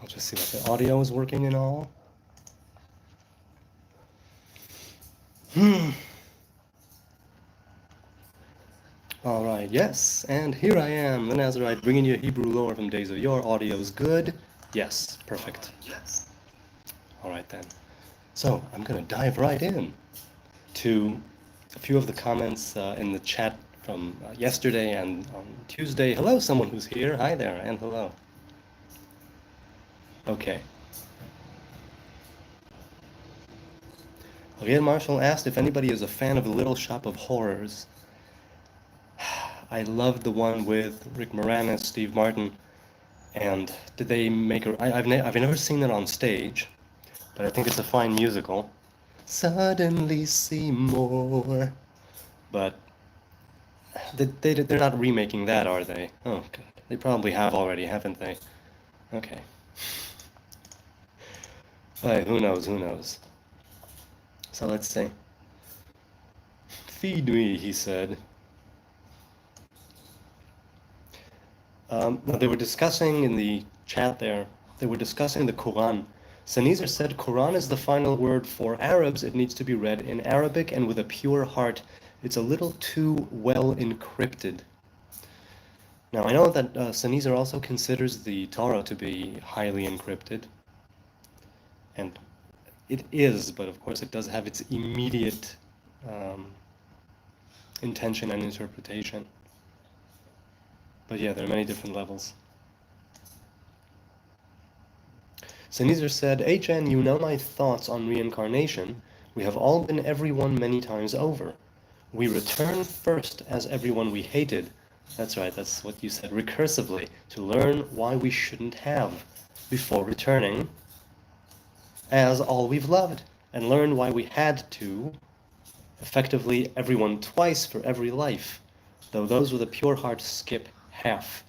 I'll just see that the audio is working and all. All right, yes, and here I am, the Nazarite, bringing you Hebrew lore from days of yore. Audio's good. Yes, perfect. All right then. So I'm gonna dive right in to a few of the comments in the chat from yesterday and on Tuesday. Hello, someone who's here. Hi there, and hello. Okay. Ariel Marshall asked if anybody is a fan of The Little Shop of Horrors. I loved the one with Rick Moranis, Steve Martin, and did they make a... I've never seen it on stage, but I think it's a fine musical. Suddenly see more. But they're not remaking that, are they? Oh, God. They probably have already, haven't they? Okay. Hey, who knows, who knows? So let's see. Feed me, he said. They were discussing in the chat there, they were discussing the Quran. Sanizar said, Quran is the final word for Arabs. It needs to be read in Arabic and with a pure heart. It's a little too well encrypted. Now, I know that Sanizar also considers the Torah to be highly encrypted. And it is, but of course it does have its immediate intention and interpretation. But yeah, there are many different levels. Sanizar said, HN, you know my thoughts on reincarnation. We have all been everyone many times over. We return first as everyone we hated. That's right, that's what you said recursively, to learn why we shouldn't have, before returning as all we've loved, and learn why we had to, effectively everyone twice for every life, though those with a pure heart skip half.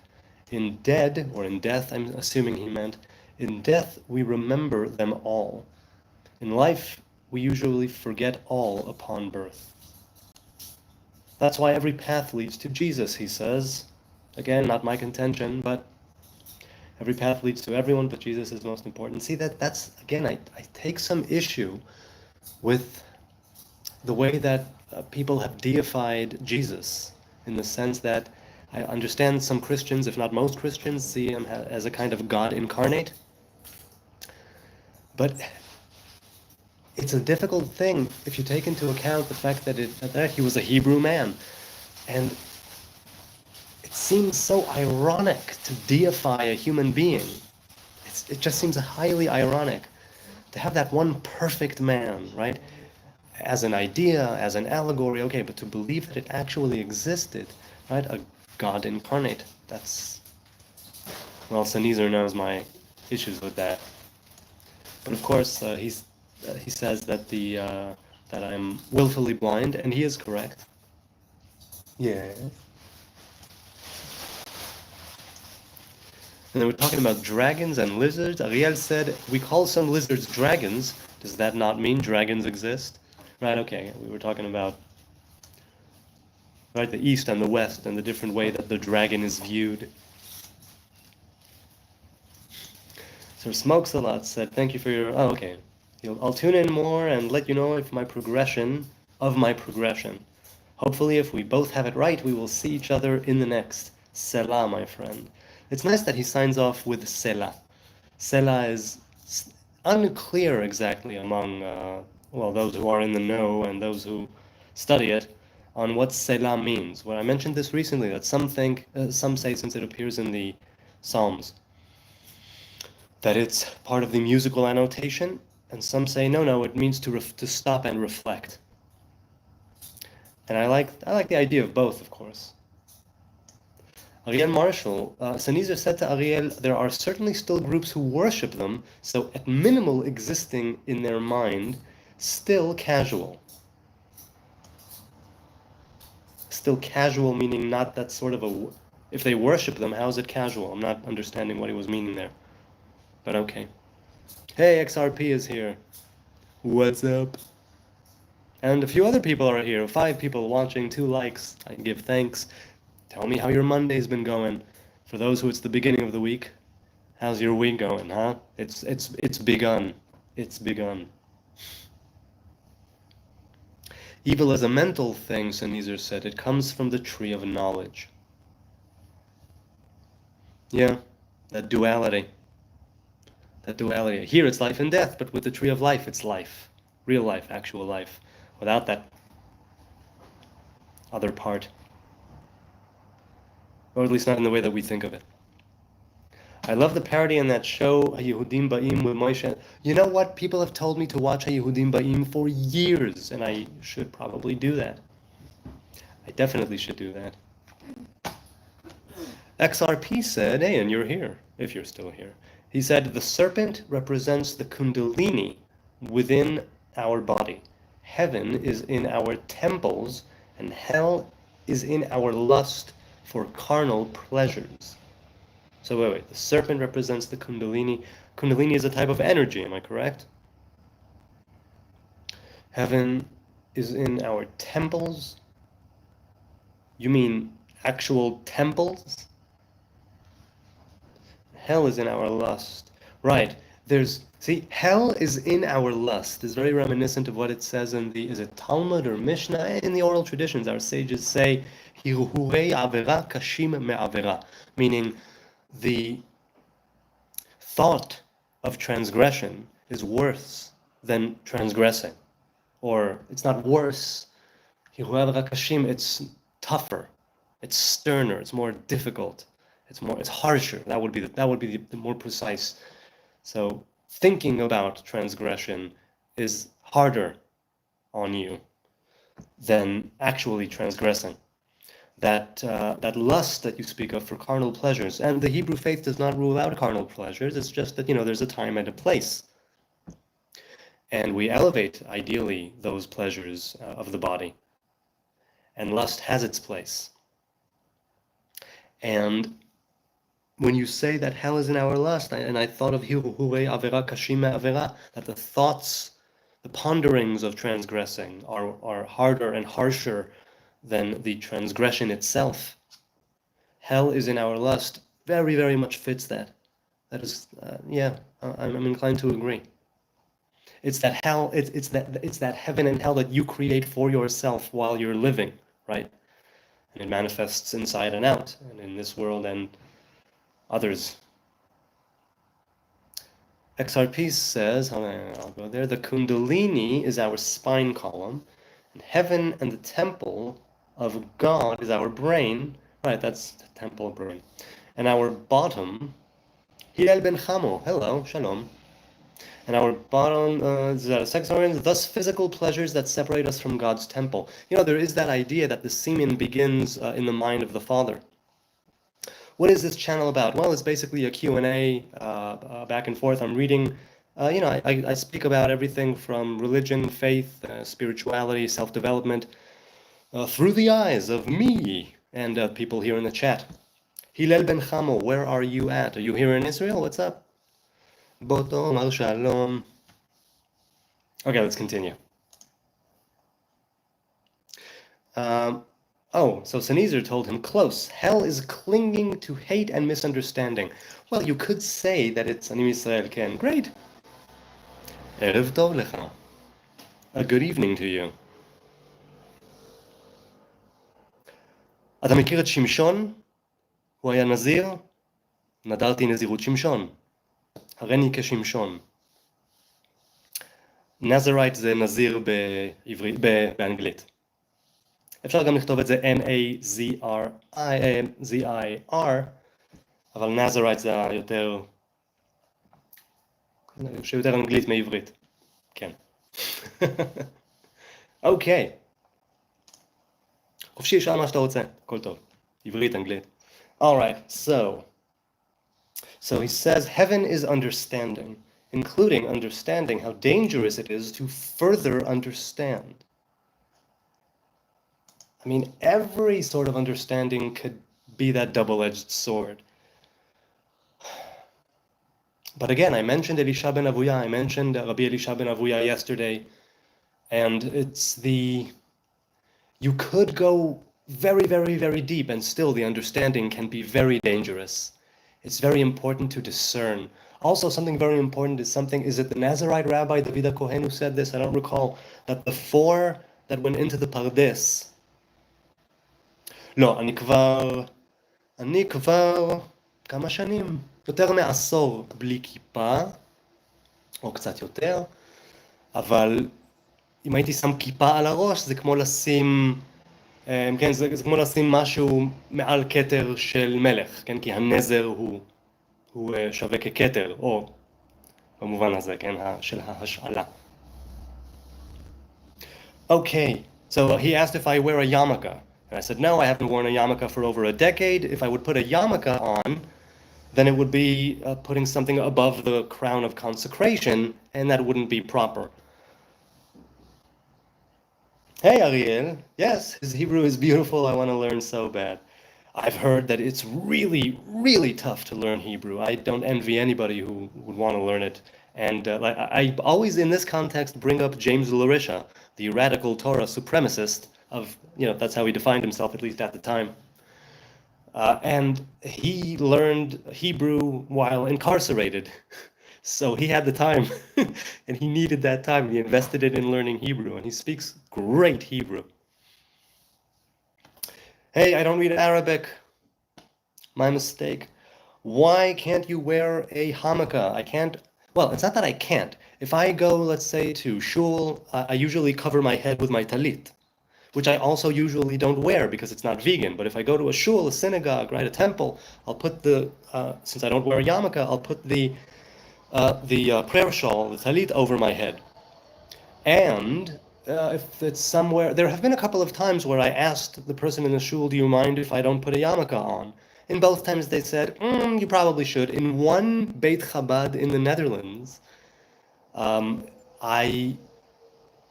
In dead, or in death, I'm assuming he meant, in death we remember them all. In life, we usually forget all upon birth. That's why every path leads to Jesus, he says. Again, not my contention, but every path leads to everyone, but Jesus is most important. See, that's again, I take some issue with the way that people have deified Jesus, in the sense that I understand some Christians, if not most Christians, see him as a kind of God incarnate. But it's a difficult thing if you take into account the fact that he was a Hebrew man. And it seems so ironic to deify a human being. It just seems highly ironic to have that one perfect man, right? As an idea, as an allegory, okay, but to believe that it actually existed, right? A God incarnate. That's... Well, Sanizar knows my issues with that. But of course, he says that that I'm willfully blind, and he is correct. Yeah. And then we're talking about dragons and lizards. Ariel said, we call some lizards dragons. Does that not mean dragons exist? Right, okay, we were talking about the East and the West and the different way that the dragon is viewed. So Smokes a Lot said, thank you for your... Oh, okay. I'll tune in more and let you know if my progression. Hopefully, if we both have it right, we will see each other in the next. Selah, my friend. It's nice that he signs off with Selah. Selah is unclear exactly among, those who are in the know and those who study it, on what Selah means. Well, I mentioned this recently, that some say, since it appears in the Psalms, that it's part of the musical annotation, and some say, no, it means to stop and reflect. And I like the idea of both, of course. Ariel Marshall, Sanizar said to Ariel, there are certainly still groups who worship them, so at minimal existing in their mind, still casual. Still casual meaning not that sort of a... If they worship them, how is it casual? I'm not understanding what he was meaning there. But okay. Hey, XRP is here. What's up? And a few other people are here. 5 people watching, 2 likes. I give thanks. Tell me how your Monday's been going. For those who it's the beginning of the week, How's your week going, huh? It's begun. It's begun. Evil is a mental thing, Sennheiser said. It comes from the tree of knowledge. Yeah, that duality. That duality. Here it's life and death, but with the tree of life, it's life. Real life, actual life. Without that other part. Or at least not in the way that we think of it. I love the parody in that show, Yehudim Ba'im with Moshe. You know what? People have told me to watch Yehudim Ba'im for years, and I should probably do that. I definitely should do that. XRP said, hey, and you're here, if you're still here. He said, the serpent represents the kundalini within our body. Heaven is in our temples, and hell is in our lust for carnal pleasures. So wait, the serpent represents the kundalini. Kundalini is a type of energy, am I correct? Heaven is in our temples? You mean actual temples? Hell is in our lust. Right, see, hell is in our lust. It's very reminiscent of what it says in the, is it Talmud or Mishnah? In the oral traditions, our sages say, Hirhurei avera kashim me'avera, meaning the thought of transgression is worse than transgressing. Or it's not worse, it's tougher, it's sterner, it's more difficult, it's harsher. That would be the more precise. So thinking about transgression is harder on you than actually transgressing. That lust that you speak of for carnal pleasures, and the Hebrew faith does not rule out carnal pleasures. It's just that there's a time and a place, and we elevate ideally those pleasures of the body, and lust has its place. And when you say that hell is in our lust, and I thought of Hirhurei avera kashim me'avera, that the thoughts, the ponderings of transgressing are harder and harsher than the transgression itself. Hell is in our lust. Very, very much fits that. That is, I'm inclined to agree. It's that hell. It's that heaven and hell that you create for yourself while you're living, right? And it manifests inside and out, and in this world and others. XRP says, I'll go there. The Kundalini is our spine column, and heaven and the temple of God is our brain, right? That's the temple brain, and our bottom, Hillel ben Chamo, hello, shalom, and our bottom is our sex organs, thus physical pleasures that separate us from God's temple. There is that idea that the semen begins in the mind of the Father. What is this channel about? Well, it's basically a Q&A back and forth. I'm reading, I speak about everything from religion, faith, spirituality, self-development, through the eyes of me and people here in the chat. Hillel ben Chamo, where are you at? Are you here in Israel? What's up? Boto, mal shalom. Okay, let's continue. So Sennheiser told him, close. Hell is clinging to hate and misunderstanding. Well, you could say that it's Ani Yisrael Ken. Great. Erev tov lecha. A good evening to you. אתה מכיר את שמשון? הוא היה נזיר? נדרתי נזירות שמשון. הריני כשמשון. Nazarite זה נזיר באנגלית. אפשר גם לכתוב את זה N-A-Z-I-R, אבל Nazarite זה יותר אנגלית מעברית. כן. אוקיי. חופשי, שאל מה שאתה רוצה, הכל טוב. עברית, אנגלית. All right, so he says heaven is understanding, including understanding how dangerous it is to further understand. I mean, every sort of understanding could be that double-edged sword. But again, I mentioned Elisha ben Avuya, I mentioned Rabbi Elisha ben Avuya yesterday, and you could go very, very, very deep, and still the understanding can be very dangerous. It's very important to discern. Also, something very important is it the Nazarite rabbi David HaKohen who said this? I don't recall. That the four that went into the Pardes. לא, אני כבר כמה שנים, יותר מעשור בלי כיפה, או קצת יותר, אבל אם הייתי שם כיפה על הראש, זה כמו לשים, כן, זה כמו לשים משהו מעל כתר של מלך, כן, כי הנזר הוא שווה ככתר, או במובן הזה, כן, של ההשאלה. Okay, so he asked if I wear a yarmulke. And I said, no, I haven't worn a yarmulke for over a decade. If I would put a yarmulke on, then it would be putting something above the crown of consecration, and that wouldn't be proper. Hey, Ariel. Yes, his Hebrew is beautiful. I want to learn so bad. I've heard that it's really, really tough to learn Hebrew. I don't envy anybody who would want to learn it. And I always, in this context, bring up James Larisha, the radical Torah supremacist of, that's how he defined himself, at least at the time. And he learned Hebrew while incarcerated. So he had the time, and he needed that time. He invested it in learning Hebrew, and he speaks great Hebrew. Hey, I don't read Arabic. My mistake. Why can't you wear a yarmulke? I can't. Well, it's not that I can't. If I go, let's say, to shul, I usually cover my head with my talit, which I also usually don't wear because it's not vegan. But if I go to a shul, a synagogue, right, a temple, I'll put since I don't wear a yarmulke, I'll put the prayer shawl, the talit, over my head. And if it's somewhere, there have been a couple of times where I asked the person in the shul, do you mind if I don't put a yarmulke on? In both times they said, you probably should. In one Beit Chabad in the Netherlands, I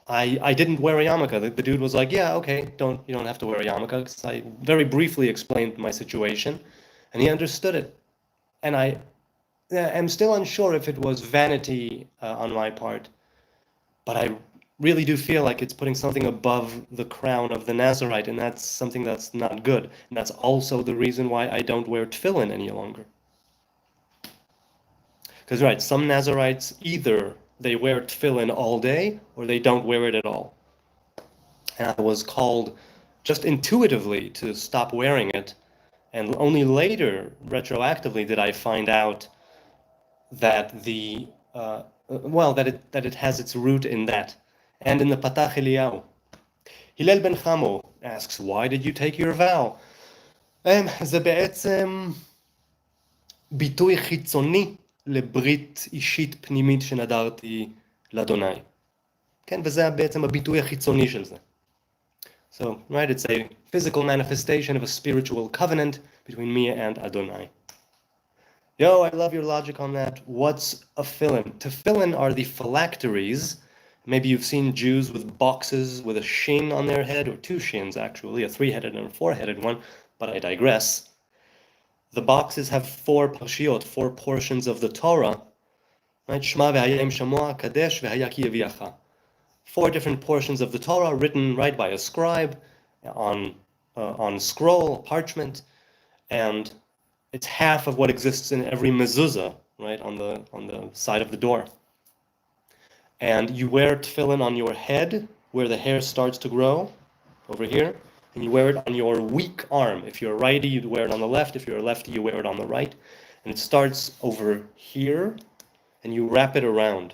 didn't wear a yarmulke. The dude was like, yeah, okay, you don't have to wear a yarmulke, because I very briefly explained my situation, and he understood it. And I'm still unsure if it was vanity on my part, but I really do feel like it's putting something above the crown of the Nazarite, and that's something that's not good. And that's also the reason why I don't wear tefillin any longer. Because, right, some Nazarites, either they wear tefillin all day, or they don't wear it at all. And I was called just intuitively to stop wearing it, and only later, retroactively, did I find out that that it has its root in that. And in the Patach Eliyahu. Hillel ben Chamo asks, why did you take your vow? זה בעצם ביטוי חיצוני לברית אישית פנימית שנדרתי לאדוני. כן, וזה בעצם הביטוי החיצוני של זה. So, right, it's a physical manifestation of a spiritual covenant between me and Adonai. Yo, I love your logic on that. What's a tefillin? Tefillin are the phylacteries. Maybe you've seen Jews with boxes with a shin on their head, or two shins actually, a three-headed and a four-headed one, but I digress. The boxes have four parshiot, four portions of the Torah, right? Shema v'hayim shamoa, kadesh v'haya ki yaviacha. Four different portions of the Torah written right by a scribe on scroll, parchment, and it's half of what exists in every mezuzah, right, on the side of the door. And you wear tefillin on your head, where the hair starts to grow, over here, and you wear it on your weak arm. If you're a righty, you'd wear it on the left. If you're a lefty, you wear it on the right. And it starts over here, and you wrap it around.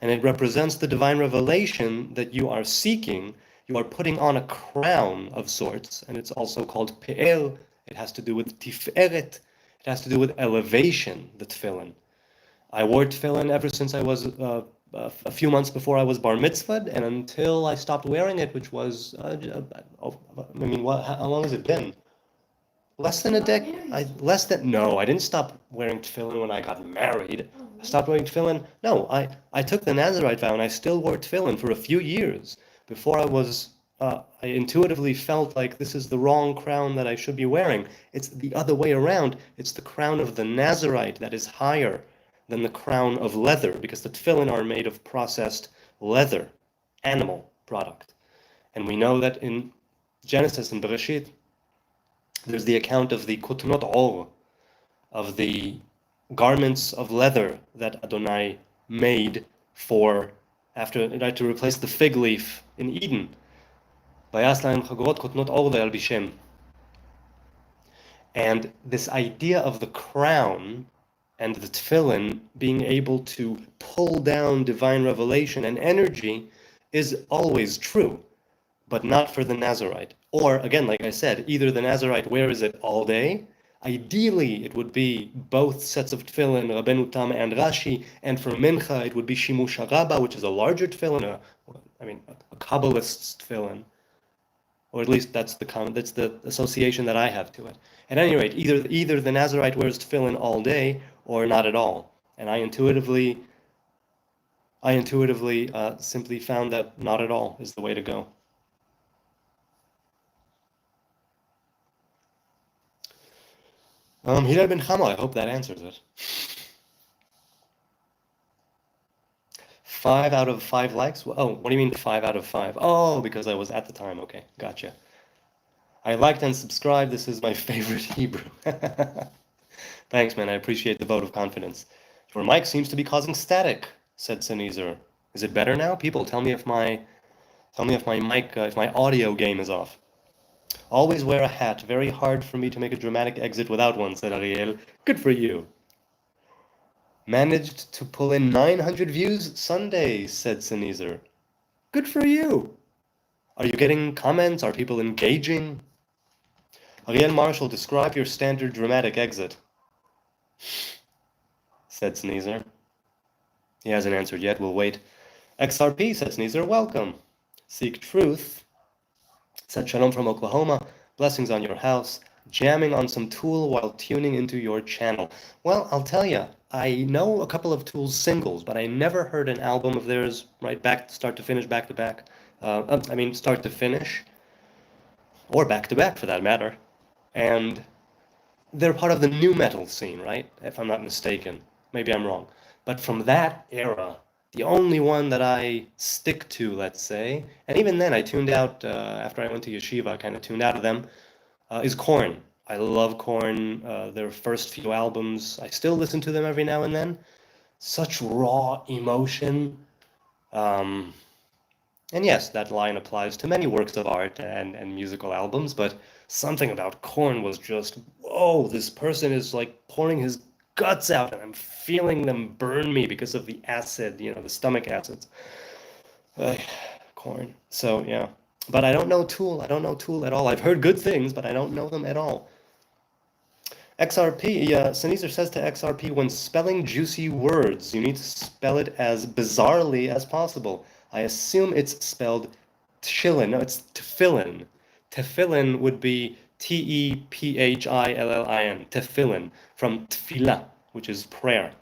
And it represents the divine revelation that you are seeking. You are putting on a crown of sorts, and it's also called pe'er. It has to do with tiferet. It has to do with elevation, the tefillin. I wore tefillin ever since I was a few months before I was bar mitzvahed, and until I stopped wearing it, which was, how long has it been? Less than a decade? No, I didn't stop wearing tefillin when I got married. I stopped wearing tefillin. No, I took the Nazarite vow, and I still wore tefillin for a few years before I intuitively felt like this is the wrong crown that I should be wearing. It's the other way around. It's the crown of the Nazarite that is higher than the crown of leather, because the tefillin are made of processed leather, animal product. And we know that in Genesis and Bereshit, there's the account of the kotnot or, of the garments of leather that Adonai made for after to replace the fig leaf in Eden. And this idea of the crown and the tefillin being able to pull down divine revelation and energy is always true, but not for the Nazarite. Or, again, like I said, either the Nazarite wears it all day. Ideally, it would be both sets of tefillin, Rabbeinu Tam and Rashi, and for Mincha, it would be Shimush HaRabba, which is a larger tefillin, a Kabbalist's tefillin. Or at least that's the association that I have to it. At any rate, either the Nazarite wears tefillin all day or not at all. And I intuitively simply found that not at all is the way to go. Hillel ben Chama, I hope that answers it. 5 out of 5 likes? Oh, what do you mean 5 out of 5? Oh, because I was at the time. Okay, gotcha. I liked and subscribed. This is my favorite Hebrew. Thanks, man. I appreciate the vote of confidence. Your mic seems to be causing static, said Sennheiser. Is it better now? People, tell me if my mic, if my audio game is off. Always wear a hat. Very hard for me to make a dramatic exit without one, said Ariel. Good for you. Managed to pull in 900 views Sunday, said Sennheiser. Good for you. Are you getting comments? Are people engaging? Ariel Marshall, describe your standard dramatic exit, said Sneezer. He hasn't answered yet. We'll wait. XRP, said Sneezer. Welcome. Seek Truth, said Shalom from Oklahoma. Blessings on your house. Jamming on some Tool while tuning into your channel. Well, I'll tell you, I know a couple of Tool's singles, but I never heard an album of theirs, right, start to finish, back to back. Start to finish, or back to back for that matter. And they're part of the nu metal scene, right? If I'm not mistaken. Maybe I'm wrong. But from that era, the only one that I stick to, let's say, and even then I tuned out, after I went to yeshiva, I kind of tuned out of them, is Korn. I love Korn, their first few albums. I still listen to them every now and then. Such raw emotion. And yes, that line applies to many works of art and musical albums, but something about Korn was just, whoa, this person is like pouring his guts out and I'm feeling them burn me because of the acid, the stomach acids. Korn. So, yeah. But I don't know Tool. I don't know Tool at all. I've heard good things, but I don't know them at all. XRP, Sennheiser says to XRP, when spelling juicy words, you need to spell it as bizarrely as possible. I assume it's spelled tefillin. No, it's tefillin. Tefillin would be T-E-P-H-I-L-L-I-N. Tefillin, from tefillah, which is prayer.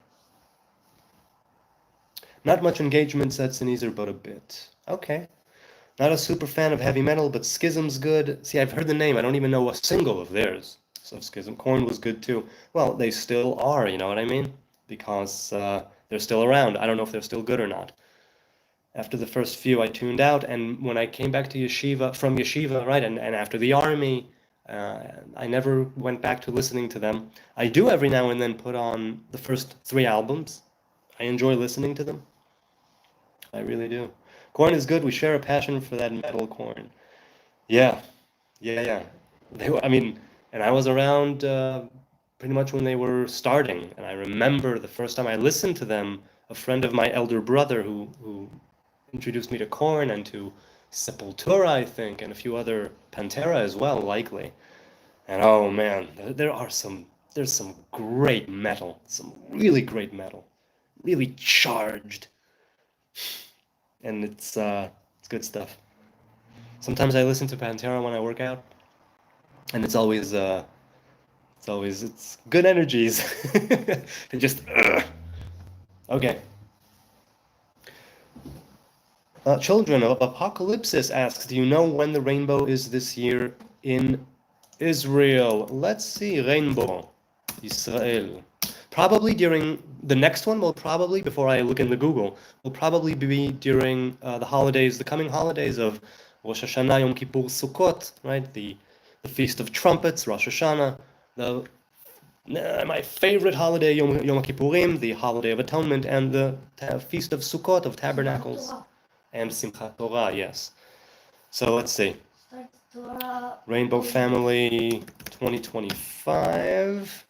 Not much engagement, said Sennheiser, but a bit. Okay. Not a super fan of heavy metal, but Schism's good. See, I've heard the name. I don't even know a single of theirs. So Schism. Korn was good too. Well, they still are, you know what I mean? Because they're still around. I don't know if they're still good or not. After the first few, I tuned out, and when I came back to yeshiva, from yeshiva, right, and after the army, I never went back to listening to them. I do every now and then put on the first 3 albums. I enjoy listening to them. I really do. Korn is good. We share a passion for that metal Korn. Yeah. And I was around pretty much when they were starting. And I remember the first time I listened to them, a friend of my elder brother who introduced me to Korn and to Sepultura, I think, and a few other, Pantera as well, likely. And oh man, there's some great metal, some really great metal, really charged. And it's good stuff. Sometimes I listen to Pantera when I work out, and it's always good energies. And just okay. Children of Apocalypsis asks, do you know when the rainbow is this year in Israel? Let's see, rainbow, Israel. Probably during the next one, before I look in the Google, will probably be during the holidays, the coming holidays of Rosh Hashanah, Yom Kippur, Sukkot, right? The Feast of Trumpets, Rosh Hashanah, the My favorite holiday, Yom Kippurim, the Holiday of Atonement, and the Feast of Sukkot, of Tabernacles, and Simchat Torah, yes. So let's see. Rainbow Family 2025.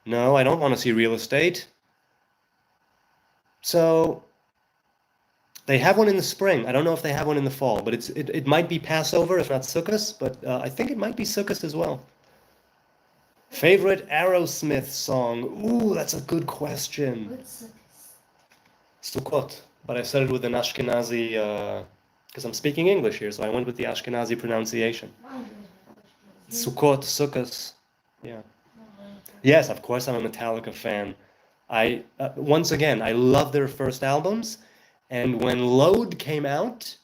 No, I don't want to see real estate. So they have one in the spring. I don't know if they have one in the fall, but it might be Passover, if not Sukkot, but I think it might be Sukkot as well. Favorite Aerosmith song? Ooh, that's a good question. Sukkot, but I said it with an Ashkenazi, because I'm speaking English here, so I went with the Ashkenazi pronunciation. Sukkot, Sukkot, yeah. Yes, of course I'm a Metallica fan. Once again, I love their first albums, and when Load came out,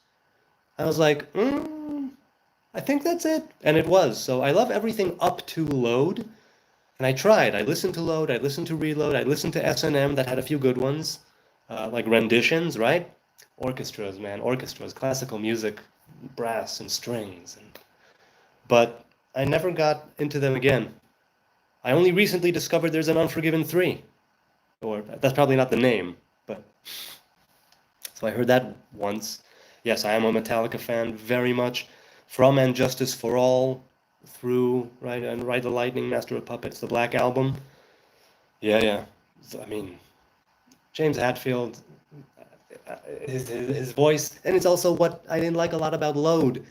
I was like, I think that's it, and it was. So I love everything up to Load, and I tried. I listened to Load, I listened to Reload, I listened to S&M that had a few good ones, like renditions, right? Orchestras, man, orchestras, classical music, brass and strings, but I never got into them again. I only recently discovered there's an Unforgiven 3, or that's probably not the name, but so I heard that once. Yes, I am a Metallica fan, very much, from And Justice for All through, right, and Ride the Lightning, Master of Puppets, the Black Album. Yeah. I mean, James Hetfield, his voice, and it's also what I didn't like a lot about Load,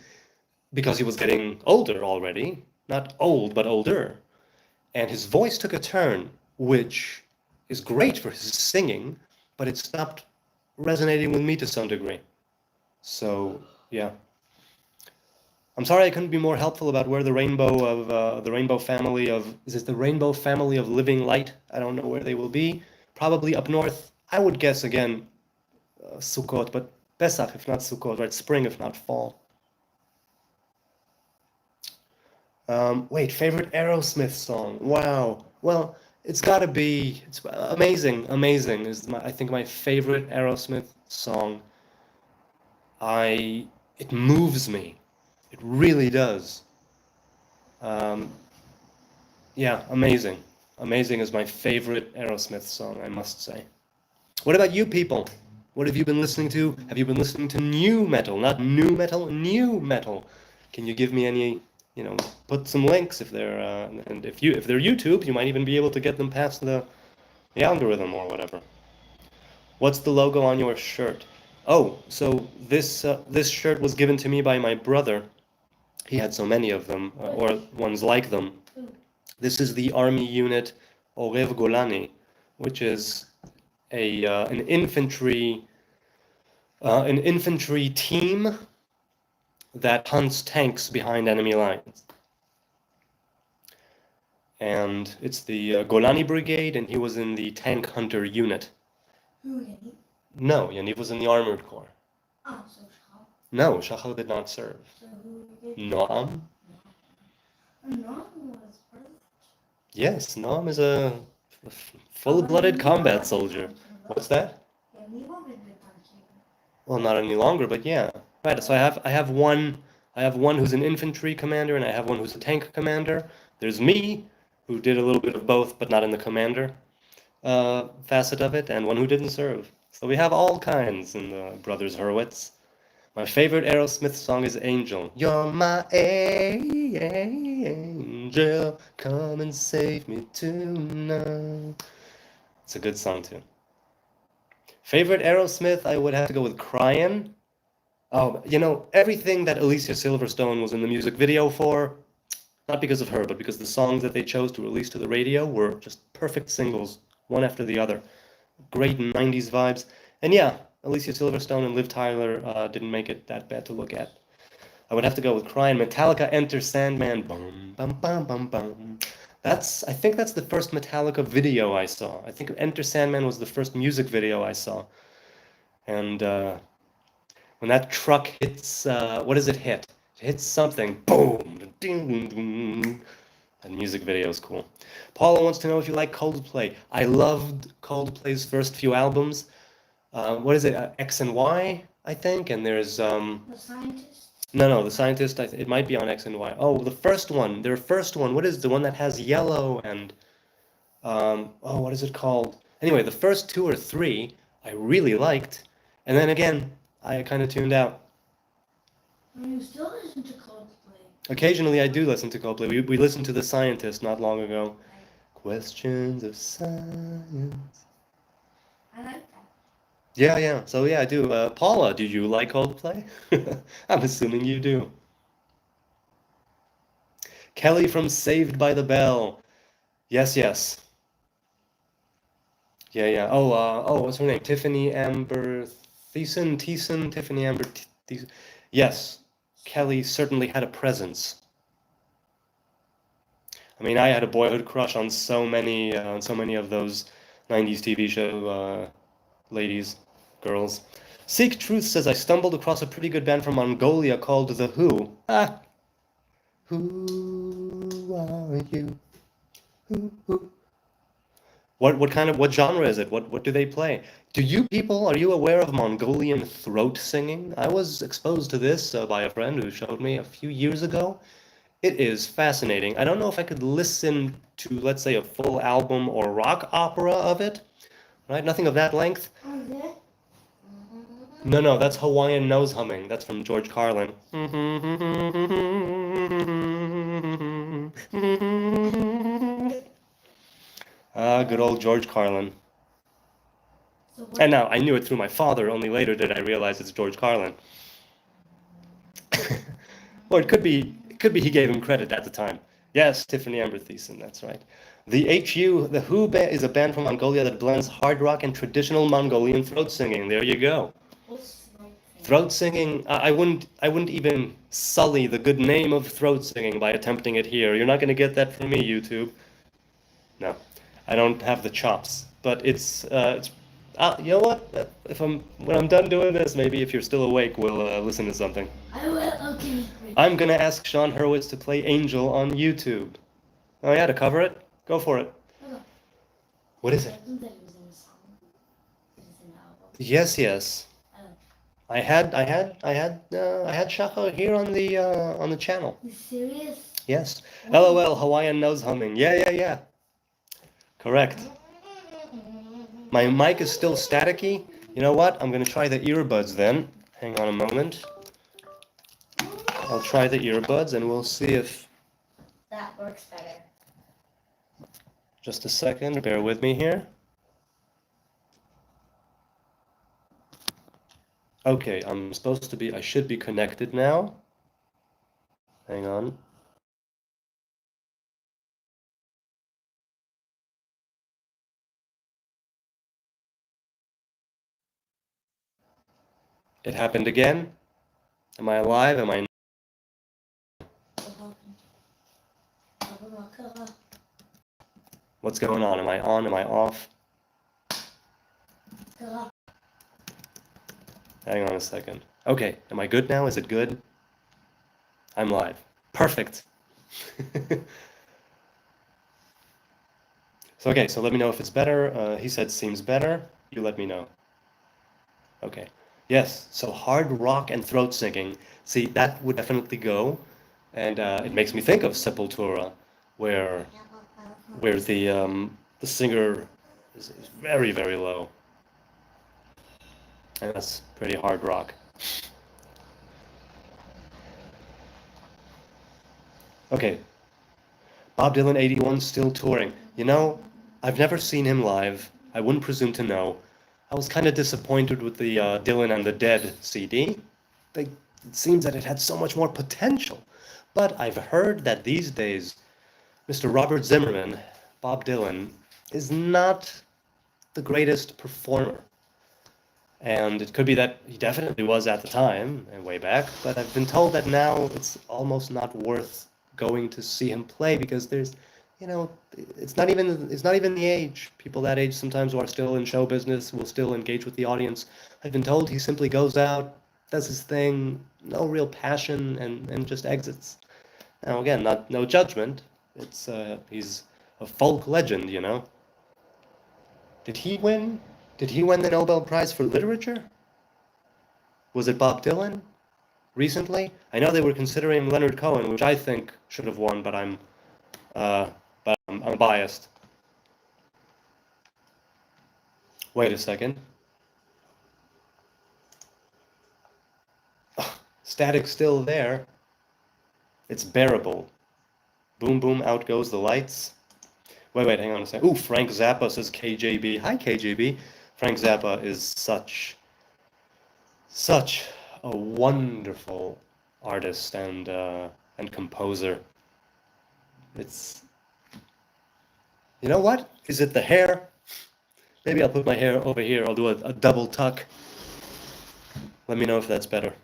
because he was getting older already, not old, but older, and his voice took a turn, which is great for his singing, but it stopped resonating with me to some degree. So, yeah. I'm sorry I couldn't be more helpful about where the rainbow family of, is it the rainbow family of living light? I don't know where they will be. Probably up north. I would guess again, Sukkot, but Pesach if not Sukkot, right? Spring if not fall. Wait, favorite Aerosmith song? Wow. Well, it's Amazing. Amazing is I think my favorite Aerosmith song. It moves me. It really does. Yeah, Amazing. Amazing is my favorite Aerosmith song, I must say. What about you people? What have you been listening to? Have you been listening to new metal? Not new metal, new metal. Can you give me any, put some links if they're, and if they're YouTube, you might even be able to get them past the algorithm or whatever. What's the logo on your shirt? Oh, so this shirt was given to me by my brother. He had so many of them, or ones like them. This is the Army unit Orev Golani, which is an infantry team that hunts tanks behind enemy lines. And it's the Golani Brigade, and he was in the tank hunter unit. Who, Yaniv? No, Yaniv was in the armored corps. Oh, so Shachal? No, Shachal did not serve. So who did? Noam? Noam was first. Yes, Noam is a full-blooded combat soldier. What's that? Well, not any longer, but yeah. Right, so I have one who's an infantry commander, and I have one who's a tank commander. There's me, who did a little bit of both, but not in the commander facet of it, and one who didn't serve. So we have all kinds in the Brothers Hurwitz. My favorite Aerosmith song is Angel. You're my angel, come and save me tonight. It's a good song too. Favorite Aerosmith, I would have to go with Cryin'. Oh, everything that Alicia Silverstone was in the music video for, not because of her, but because the songs that they chose to release to the radio were just perfect singles, one after the other. Great 90s vibes. And yeah, Alicia Silverstone and Liv Tyler didn't make it that bad to look at. I would have to go with Cryin'. Metallica, Enter Sandman. Bum, bum, bum, bum, bum. I think that's the first Metallica video I saw. I think Enter Sandman was the first music video I saw. And when that truck hits, what does it hit? It hits something. Boom! Ding, ding, ding. That music video is cool. Paula wants to know if you like Coldplay. I loved Coldplay's first few albums. What is it? X and Y, I think. And there's The Scientist. No, the scientist, it might be on X and Y. Oh, the first one, their first one, what is the one that has yellow and, oh, what is it called? Anyway, the first two or three I really liked, and then again, I kind of tuned out. You still listen to Coldplay. Occasionally I do listen to Coldplay. We listened to The Scientist not long ago. Questions of science. I like that. Yeah. So yeah, I do. Paula, do you like Coldplay? I'm assuming you do. Kelly from Saved by the Bell. Yes. Yeah. Oh, what's her name? Tiffany Amber Thiessen, Tiffany Amber Thiessen. Yes, Kelly certainly had a presence. I mean, I had a boyhood crush on so many of those 90s TV show ladies, girls. Seek Truth says I stumbled across a pretty good band from Mongolia called The Who. Ah, who are you? Who? What genre is it? What do they play? Do you people, are you aware of Mongolian throat singing? I was exposed to this by a friend who showed me a few years ago. It is fascinating. I don't know if I could listen to, let's say, a full album or rock opera of it, right? Nothing of that length. Oh, is it? No, that's Hawaiian nose humming. That's from George Carlin. Ah, good old George Carlin. So what? And now I knew it through my father, only later did I realize it's George Carlin. Or it could be he gave him credit at the time. Yes, Tiffany Amber Thiessen, that's right. The Who is a band from Mongolia that blends hard rock and traditional Mongolian throat singing. There you go. What's throat singing? Throat singing, I wouldn't even sully the good name of throat singing by attempting it here. You're not going to get that from me, YouTube. No, I don't have the chops. But it's you know what? When I'm done doing this, maybe if you're still awake, we'll listen to something. I will. Okay. Great. I'm gonna ask Sean Hurwitz to play Angel on YouTube. Oh yeah, to cover it? Go for it. Hold on. What is it? I think that it was in a song. It was in an album. Yes. Oh. I had Shaka here on the channel. You serious? Yes. LOL, Hawaiian nose humming. Yeah. Correct. My mic is still staticky. You know what? I'm gonna try the earbuds then. Hang on a moment. I'll try the earbuds and we'll see if... That works better. Just a second, bear with me here. Okay, I should be connected now. Hang on. It happened again. Am I alive? Am I... What's going on? Am I on? Am I off? Hang on a second. Okay, am I good now? Is it good? I'm live. Perfect. So let me know if it's better. He said seems better. You let me know. Okay. Yes, so hard rock and throat singing. See, that would definitely go. And it makes me think of Sepultura, where the singer is very, very low. And that's pretty hard rock. Okay. Bob Dylan 81 still touring. You know, I've never seen him live. I wouldn't presume to know. I was kind of disappointed with the Dylan and the Dead CD. It seems that it had so much more potential. But I've heard that these days, Mr. Robert Zimmerman, Bob Dylan, is not the greatest performer. And it could be that he definitely was at the time and way back, but I've been told that now it's almost not worth going to see him play because there's, it's not even the age. People that age sometimes who are still in show business will still engage with the audience. I've been told he simply goes out, does his thing, no real passion, and just exits. Now again, no judgment. It's he's a folk legend, you know. Did he win? Did he win the Nobel Prize for Literature? Was it Bob Dylan? recently. I know they were considering Leonard Cohen, which I think should have won, but I'm biased. Wait a second. Static's still there. It's bearable. Boom, boom, out goes the lights. Wait, hang on a second. Ooh, Frank Zappa says KJB. Hi, KJB. Frank Zappa is such a wonderful artist and composer. It's, you know what? Is it the hair? Maybe I'll put my hair over here. I'll do a double tuck. Let me know if that's better.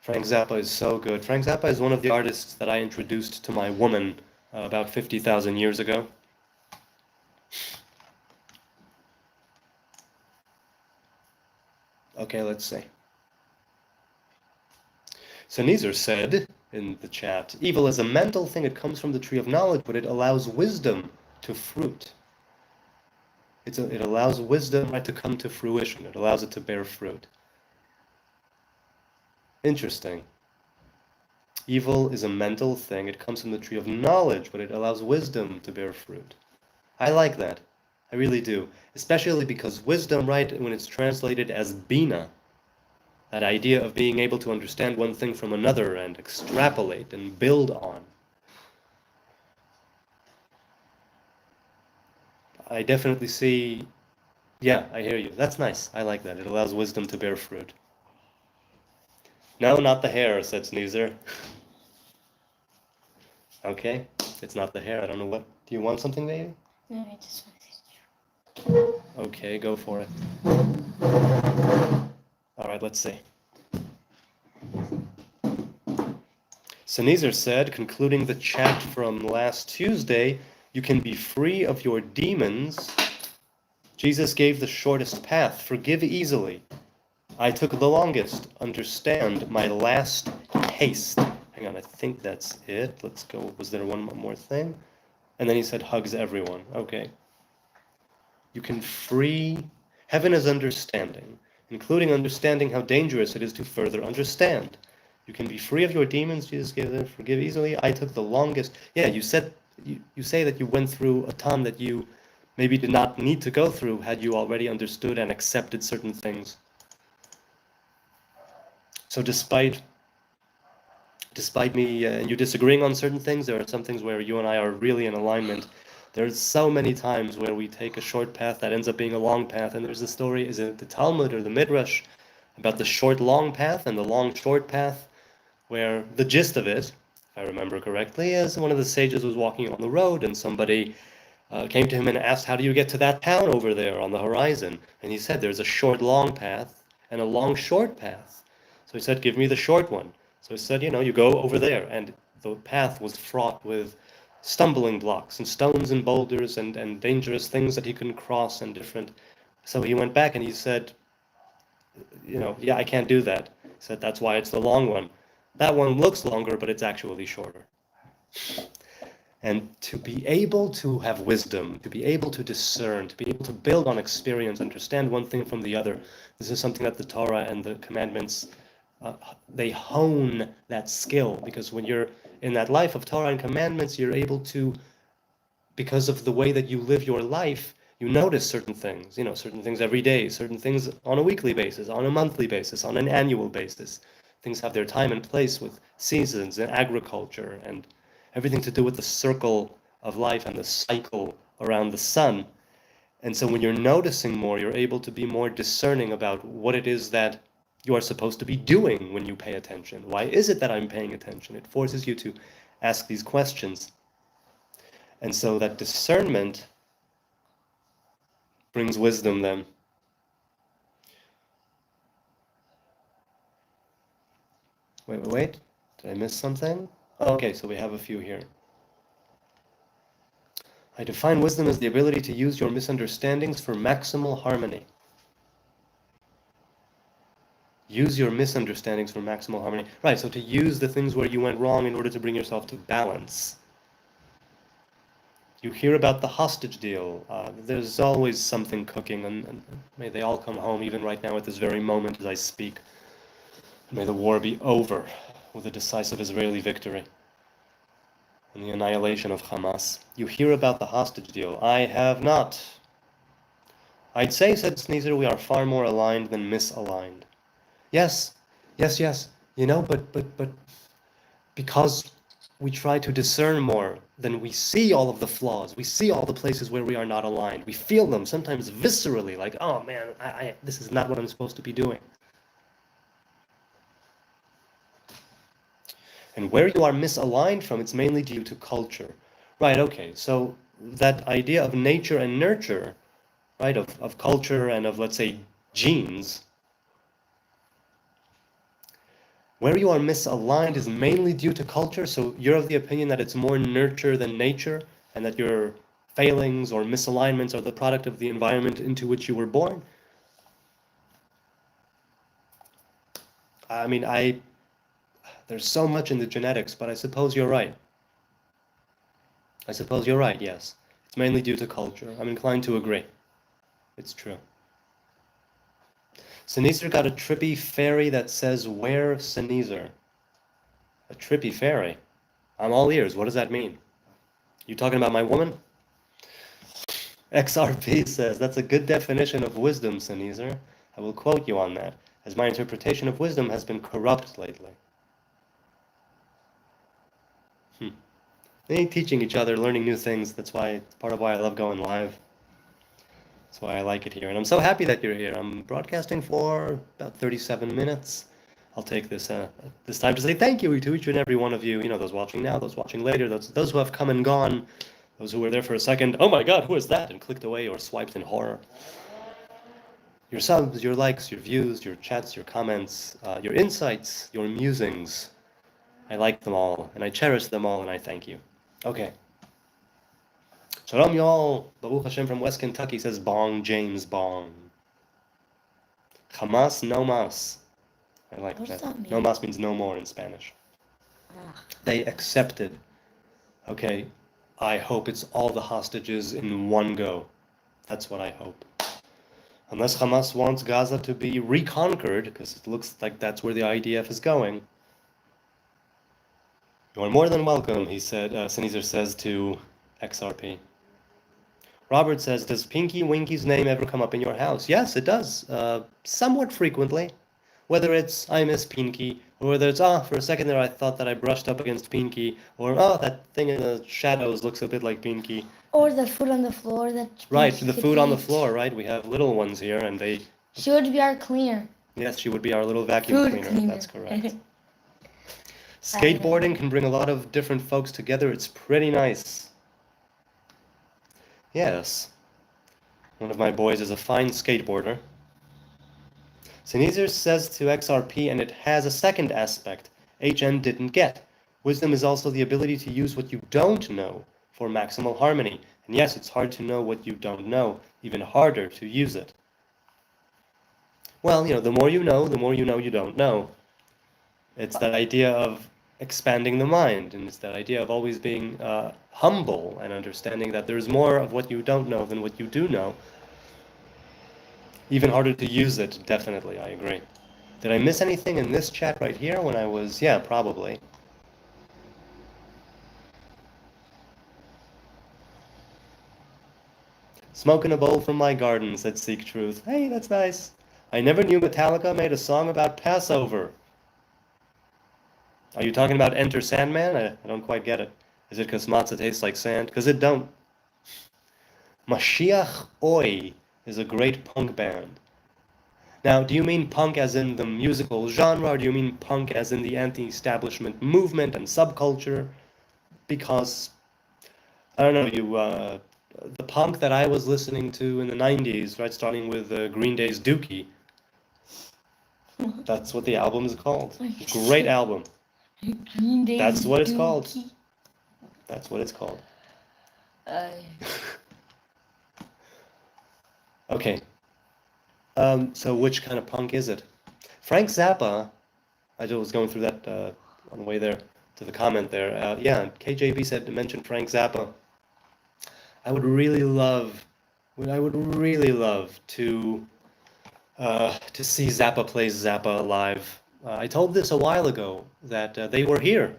Frank Zappa is so good. Frank Zappa is one of the artists that I introduced to my woman about 50,000 years ago. Okay, let's see. So Nezer said in the chat, evil is a mental thing. It comes from the tree of knowledge, but it allows wisdom to fruit. It allows wisdom, right, to come to fruition. It allows it to bear fruit. Interesting. Evil is a mental thing. It comes from the tree of knowledge, but it allows wisdom to bear fruit. I like that. I really do. Especially because wisdom, right, when it's translated as bina, that idea of being able to understand one thing from another and extrapolate and build on. I definitely see, yeah, I hear you. That's nice. I like that. It allows wisdom to bear fruit. No, not the hair, said Sneezer. Okay, it's not the hair. I don't know what. Do you want something, baby? No, I just want this. Okay, go for it. All right, let's see. Sneezer said, concluding the chat from last Tuesday, you can be free of your demons. Jesus gave the shortest path. Forgive easily. I took the longest. Understand my last taste. Hang on, I think that's it. Let's go. Was there one more thing? And then he said, hugs everyone. Okay. You can free. Heaven is understanding, including understanding how dangerous it is to further understand. You can be free of your demons. Jesus gave them. Forgive easily. I took the longest. Yeah, you said you say that you went through a ton that you maybe did not need to go through had you already understood and accepted certain things. So despite me and you disagreeing on certain things, there are some things where you and I are really in alignment. There's so many times where we take a short path that ends up being a long path, and there's a story, is it the Talmud or the Midrash, about the short long path and the long short path, where the gist of it, if I remember correctly, is one of the sages was walking on the road and somebody came to him and asked, how do you get to that town over there on the horizon? And he said, there's a short long path and a long short path. So he said, give me the short one. So he said, you go over there. And the path was fraught with stumbling blocks and stones and boulders and dangerous things that he couldn't cross and different. So he went back and he said, yeah, I can't do that. He said, that's why it's the long one. That one looks longer, but it's actually shorter. And to be able to have wisdom, to be able to discern, to be able to build on experience, understand one thing from the other, this is something that the Torah and the commandments, they hone that skill. Because when you're in that life of Torah and commandments, you're able to, because of the way that you live your life, you notice certain things, certain things every day, certain things on a weekly basis, on a monthly basis, on an annual basis. Things have their time and place with seasons and agriculture and everything to do with the circle of life and the cycle around the sun. And so when you're noticing more, you're able to be more discerning about what it is that you are supposed to be doing when you pay attention. Why is it that I'm paying attention? It forces you to ask these questions. And so that discernment brings wisdom then. Wait. Did I miss something? Okay, so we have a few here. I define wisdom as the ability to use your misunderstandings for maximal harmony. Use your misunderstandings for maximal harmony. Right, so to use the things where you went wrong in order to bring yourself to balance. You hear about the hostage deal. There's always something cooking, and may they all come home, even right now at this very moment as I speak. May the war be over with a decisive Israeli victory and the annihilation of Hamas. You hear about the hostage deal. I have not. I'd say, said Sneezer, we are far more aligned than misaligned. Yes, yes. But because we try to discern more, then we see all of the flaws. We see all the places where we are not aligned. We feel them sometimes viscerally, like, oh man, this is not what I'm supposed to be doing. And where you are misaligned from, it's mainly due to culture. Right, okay, so that idea of nature and nurture, right, of culture and of, let's say, genes, where you are misaligned is mainly due to culture, so you're of the opinion that it's more nurture than nature, and that your failings or misalignments are the product of the environment into which you were born? I mean, there's so much in the genetics, but I suppose you're right. I suppose you're right, yes. It's mainly due to culture. I'm inclined to agree. It's true. Sneezer got a trippy fairy that says, "Where Sneezer?" A trippy fairy? I'm all ears. What does that mean? You talking about my woman? XRP says, that's a good definition of wisdom, Sneezer. I will quote you on that, as my interpretation of wisdom has been corrupt lately. They ain't teaching each other, learning new things. That's part of why I love going live. That's why I like it here. And I'm so happy that you're here. I'm broadcasting for about 37 minutes. I'll take this time to say thank you to each and every one of you. You know, those watching now, those watching later, those who have come and gone, those who were there for a second. Oh my God, who is that? And clicked away or swiped in horror. Your subs, your likes, your views, your chats, your comments, your insights, your musings. I like them all, and I cherish them all, and I thank you. Okay. Shalom, y'all. Baruch Hashem from West Kentucky says Bong, James Bong. Hamas, no mas. I like that. No mas means no more in Spanish. They accepted. Okay, I hope it's all the hostages in one go. That's what I hope. Unless Hamas wants Gaza to be reconquered, because it looks like that's where the IDF is going. You are more than welcome, he said. Sneezer says to XRP. Robert says, does Pinky Winky's name ever come up in your house? Yes, it does. Somewhat frequently. Whether it's, I miss Pinky, or whether it's, for a second there I thought that I brushed up against Pinky, or, that thing in the shadows looks a bit like Pinky. Or the food on the floor that Right, the food on the floor, right? We have little ones here, and they... She would be our cleaner. Yes, she would be our little vacuum cleaner. That's correct. Skateboarding can bring a lot of different folks together. It's pretty nice. Yes. One of my boys is a fine skateboarder. Sneezer says to XRP, and it has a second aspect HN didn't get. Wisdom is also the ability to use what you don't know for maximal harmony. And yes, it's hard to know what you don't know, even harder to use it. Well, the more you know you don't know. It's that idea of expanding the mind, and it's that idea of always being humble and understanding that there's more of what you don't know than what you do know. Even harder to use it, definitely, I agree. Did I miss anything in this chat right here when I was... Yeah, probably. Smoking a bowl from my garden, said Seek Truth. Hey, that's nice. I never knew Metallica made a song about Passover. Are you talking about Enter Sandman? I don't quite get it. Is it because matzah tastes like sand? Because it don't. Mashiach Oi is a great punk band. Now, do you mean punk as in the musical genre, or do you mean punk as in the anti-establishment movement and subculture? Because, I don't know, the punk that I was listening to in the 90s, right, starting with Green Day's Dookie, that's what the album is called. Great album. That's what it's called. That's what it's called. Okay. So which kind of punk is it? Frank Zappa, I just was going through that on the way there to the comment there. Yeah, KJB said to mention Frank Zappa. I would really love to see Zappa play Zappa live. I told this a while ago, that they were here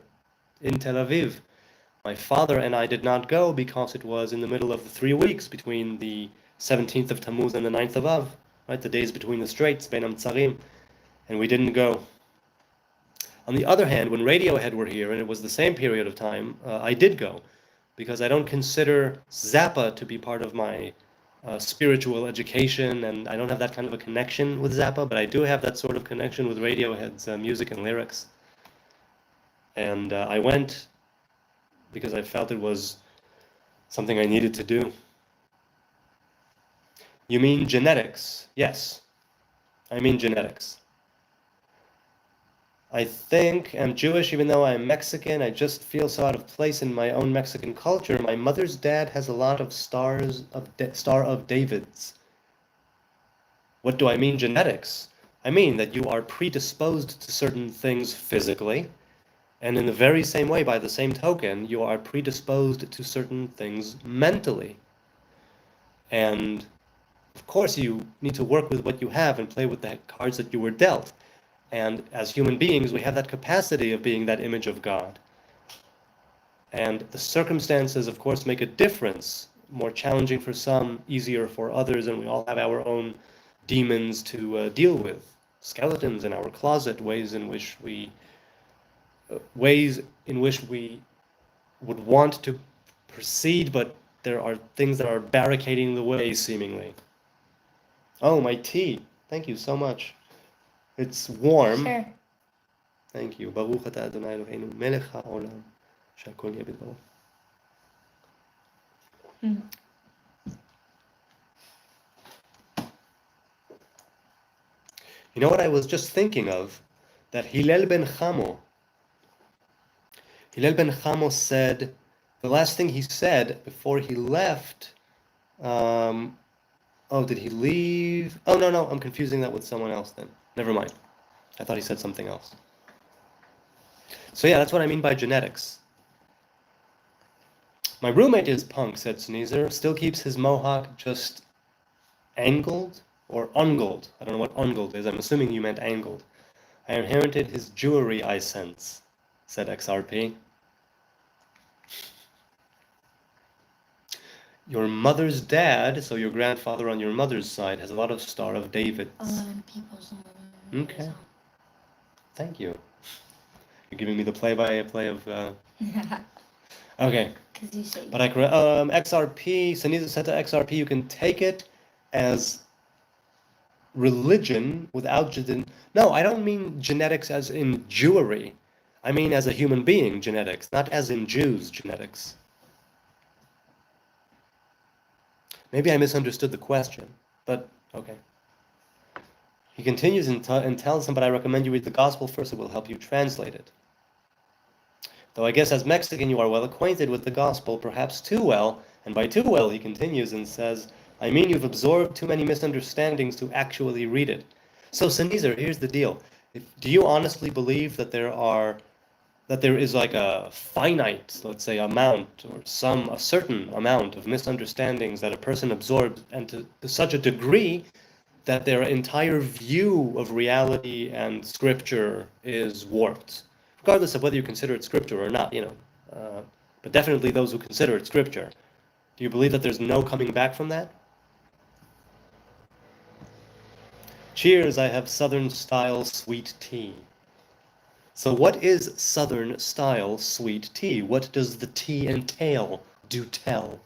in Tel Aviv. My father and I did not go because it was in the middle of the 3 weeks between the 17th of Tammuz and the 9th of Av, right? The days between the straits, Ben Tzarim, and we didn't go. On the other hand, when Radiohead were here, and it was the same period of time, I did go, because I don't consider Zappa to be part of my spiritual education, and I don't have that kind of a connection with Zappa, but I do have that sort of connection with Radiohead's music and lyrics. And I went because I felt it was something I needed to do. You mean genetics? Yes, I mean genetics. I think I'm Jewish even though I'm Mexican. I just feel so out of place in my own Mexican culture. My mother's dad has a lot of Star of Davids. What do I mean genetics? I mean that you are predisposed to certain things physically, and in the very same way, by the same token, you are predisposed to certain things mentally. And of course, you need to work with what you have and play with the cards that you were dealt. And as human beings, we have that capacity of being that image of God. And the circumstances, of course, make a difference. More challenging for some, easier for others, and we all have our own demons to deal with. Skeletons in our closet, ways in which we would want to proceed, but there are things that are barricading the way, seemingly. Oh, my tea. Thank you so much. It's warm. Sure. Thank you. Baruch atah Adonai Eloheinu melech haolam שהכל יהיה בדברו. You know what I was just thinking of? That Hillel ben Chamo said, the last thing he said before he left, did he leave? Oh, no, I'm confusing that with someone else then. Never mind. I thought he said something else. So yeah, that's what I mean by genetics. My roommate is punk, said Sneezer. Still keeps his mohawk just angled or ungled. I don't know what ungled is. I'm assuming you meant angled. I inherited his Jewry, I sense, said XRP. Your mother's dad, so your grandfather on your mother's side, has a lot of Star of Davids. 11 people's. Okay. Thank you. You're giving me the play-by-play of... Okay. You say but I correct... XRP, Saniza said to XRP, you can take it as religion without... No, I don't mean genetics as in Jewry. I mean as a human being genetics, not as in Jews genetics. Maybe I misunderstood the question, but okay. He continues and tells him, but I recommend you read the gospel first, it will help you translate it. Though I guess as Mexican you are well acquainted with the gospel, perhaps too well, and by too well he continues and says, I mean you've absorbed too many misunderstandings to actually read it. So Sneezer, here's the deal. Do you honestly believe that there is like a finite, let's say, amount or a certain amount of misunderstandings that a person absorbs, and to such a degree that their entire view of reality and scripture is warped, regardless of whether you consider it scripture or not, but definitely those who consider it scripture. Do you believe that there's no coming back from that? Cheers, I have Southern-style sweet tea. So what is Southern-style sweet tea? What does the tea entail? Do tell.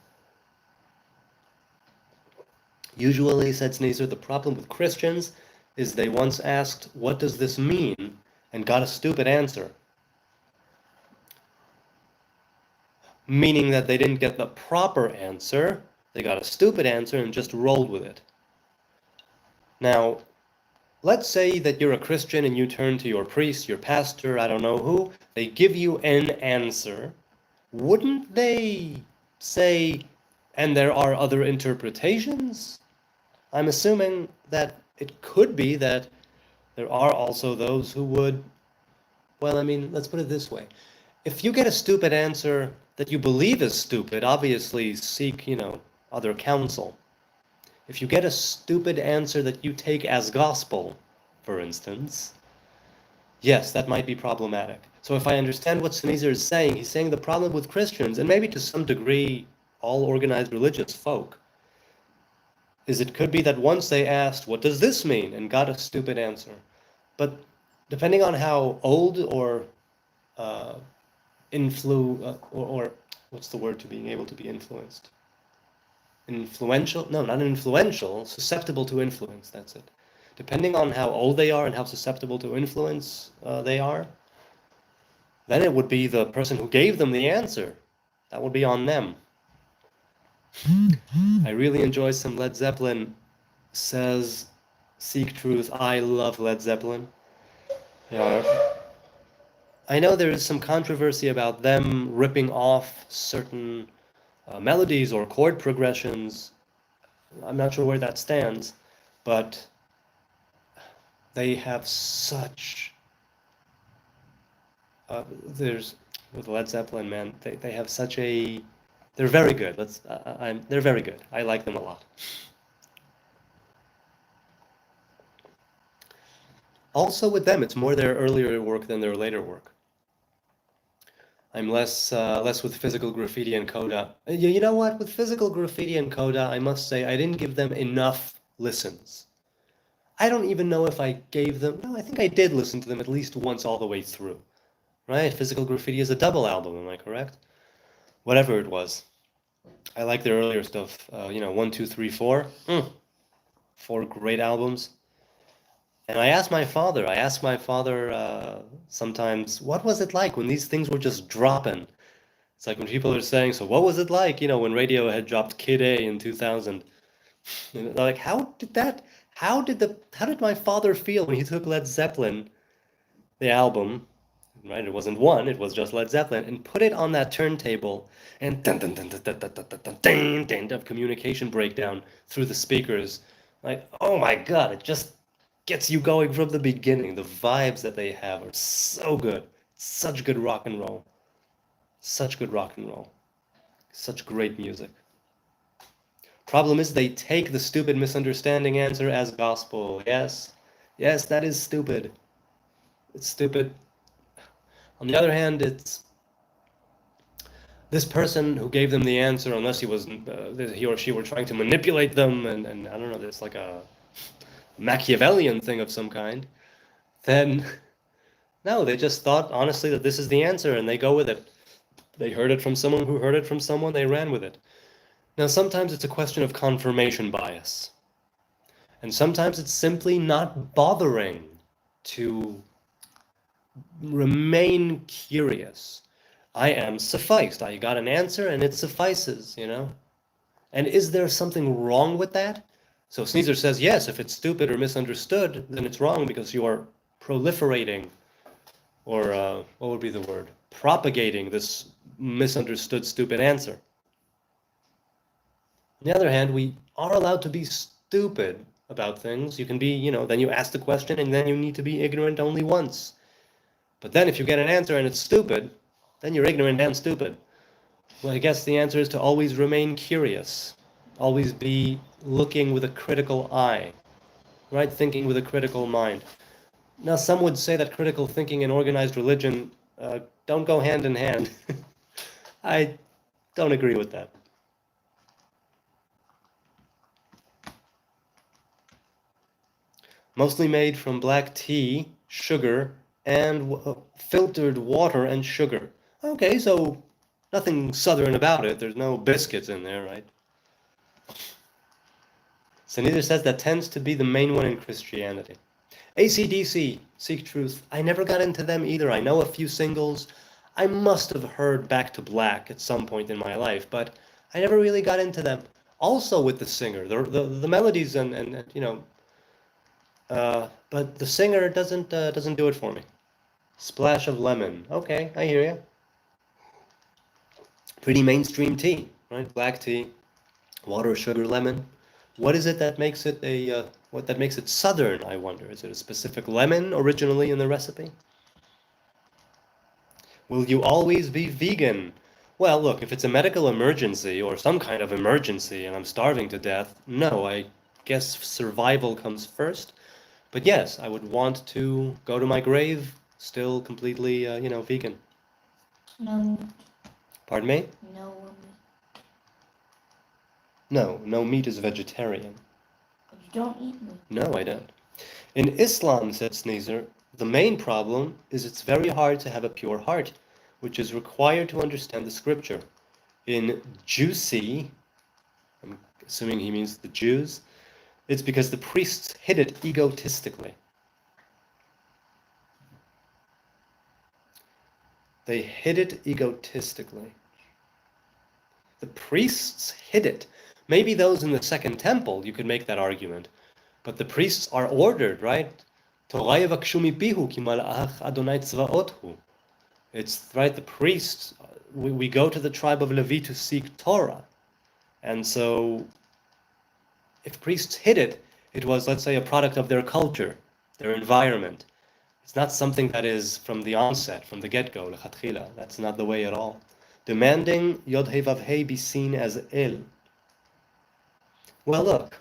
Usually, said Sneezer, the problem with Christians is they once asked, what does this mean? And got a stupid answer. Meaning that they didn't get the proper answer, they got a stupid answer and just rolled with it. Now, let's say that you're a Christian and you turn to your priest, your pastor, I don't know who, they give you an answer. Wouldn't they say, and there are other interpretations? I'm assuming that it could be that there are also those who would, well, I mean, let's put it this way. If you get a stupid answer that you believe is stupid, obviously seek, other counsel. If you get a stupid answer that you take as gospel, for instance, yes, that might be problematic. So if I understand what Sneezer is saying, he's saying the problem with Christians, and maybe to some degree all organized religious folk, is it could be that once they asked, what does this mean? And got a stupid answer. But depending on how old or uh, or what's the word to being able to be influenced? Influential? No, not influential, susceptible to influence, that's it. Depending on how old they are and how susceptible to influence they are, then it would be the person who gave them the answer. That would be on them. I really enjoy some Led Zeppelin. Says, seek truth. I love Led Zeppelin. Yeah. I know there is some controversy about them ripping off certain melodies or chord progressions. I'm not sure where that stands, but they have such. There's with Led Zeppelin, man. They have such a. They're very good. They're very good. I like them a lot. Also with them, it's more their earlier work than their later work. I'm less with physical graffiti and Coda. You know what? With physical graffiti and Coda, I must say I didn't give them enough listens. I don't even know if I gave them. No, I think I did listen to them at least once all the way through. Right? Physical graffiti is a double album. Am I correct? Whatever it was. I like their earlier stuff. 1, 2, 3, 4. 4 great albums. And I asked my father sometimes, what was it like when these things were just dropping? It's like when people are saying, so what was it like, when Radiohead dropped Kid A in 2000? And they're like, how did my father feel when he took Led Zeppelin, the album, right? It wasn't one, it was just Led Zeppelin, and put it on that turntable and dun dun dun dun dun dun dun dun dun dun of communication breakdown through the speakers. Like, oh my God, it just gets you going from the beginning. The vibes that they have are so good. Such good rock and roll. Such good rock and roll. Such great music. Problem is they take the stupid misunderstanding answer as gospel. Yes. Yes, that is stupid. It's stupid. On the other hand, it's this person who gave them the answer, unless he or she were trying to manipulate them, and I don't know, there's like a Machiavellian thing of some kind, then no, they just thought honestly that this is the answer and they go with it. They heard it from someone who heard it from someone, they ran with it. Now, sometimes it's a question of confirmation bias. And sometimes it's simply not bothering to remain curious. I am sufficed. I got an answer and it suffices, And is there something wrong with that? So Sneezer says, yes, if it's stupid or misunderstood, then it's wrong because you are proliferating, or what would be the word? Propagating this misunderstood, stupid answer. On the other hand, we are allowed to be stupid about things. You can be, then you ask the question and then you need to be ignorant only once. But then if you get an answer and it's stupid, then you're ignorant and stupid. Well, I guess the answer is to always remain curious. Always be looking with a critical eye, right? Thinking with a critical mind. Now, some would say that critical thinking and organized religion don't go hand in hand. I don't agree with that. Mostly made from black tea, sugar, and filtered water and sugar. Okay, so nothing southern about it. There's no biscuits in there, right? So neither says that tends to be the main one in Christianity. AC/DC, Seek Truth. I never got into them either. I know a few singles. I must have heard Back to Black at some point in my life, but I never really got into them. Also with the singer, the melodies and but the singer doesn't do it for me. Splash of lemon. Okay, I hear you. Pretty mainstream tea, right? Black tea, water, sugar, lemon. What is it that makes it that makes it southern, I wonder? Is it a specific lemon originally in the recipe? Will you always be vegan? Well, look, if it's a medical emergency or some kind of emergency and I'm starving to death, no, I guess survival comes first. But yes, I would want to go to my grave Still completely, vegan. No, Pardon me? no, No meat is vegetarian. but you don't eat meat. No, I don't. In Islam, said Sneezer, the main problem is it's very hard to have a pure heart, which is required to understand the scripture. In Juicy, I'm assuming he means the Jews, it's because the priests hid it egotistically. They hid it egotistically. The priests hid it. Maybe those in the Second Temple, you could make that argument. But the priests are ordered, right? It's right, the priests, we go to the tribe of Levi to seek Torah. And so, if priests hid it, it was, let's say, a product of their culture, their environment. It's not something that is from the onset, from the get-go, lechatchila. That's not the way at all. Demanding Yod He Vav He be seen as El. Well, look,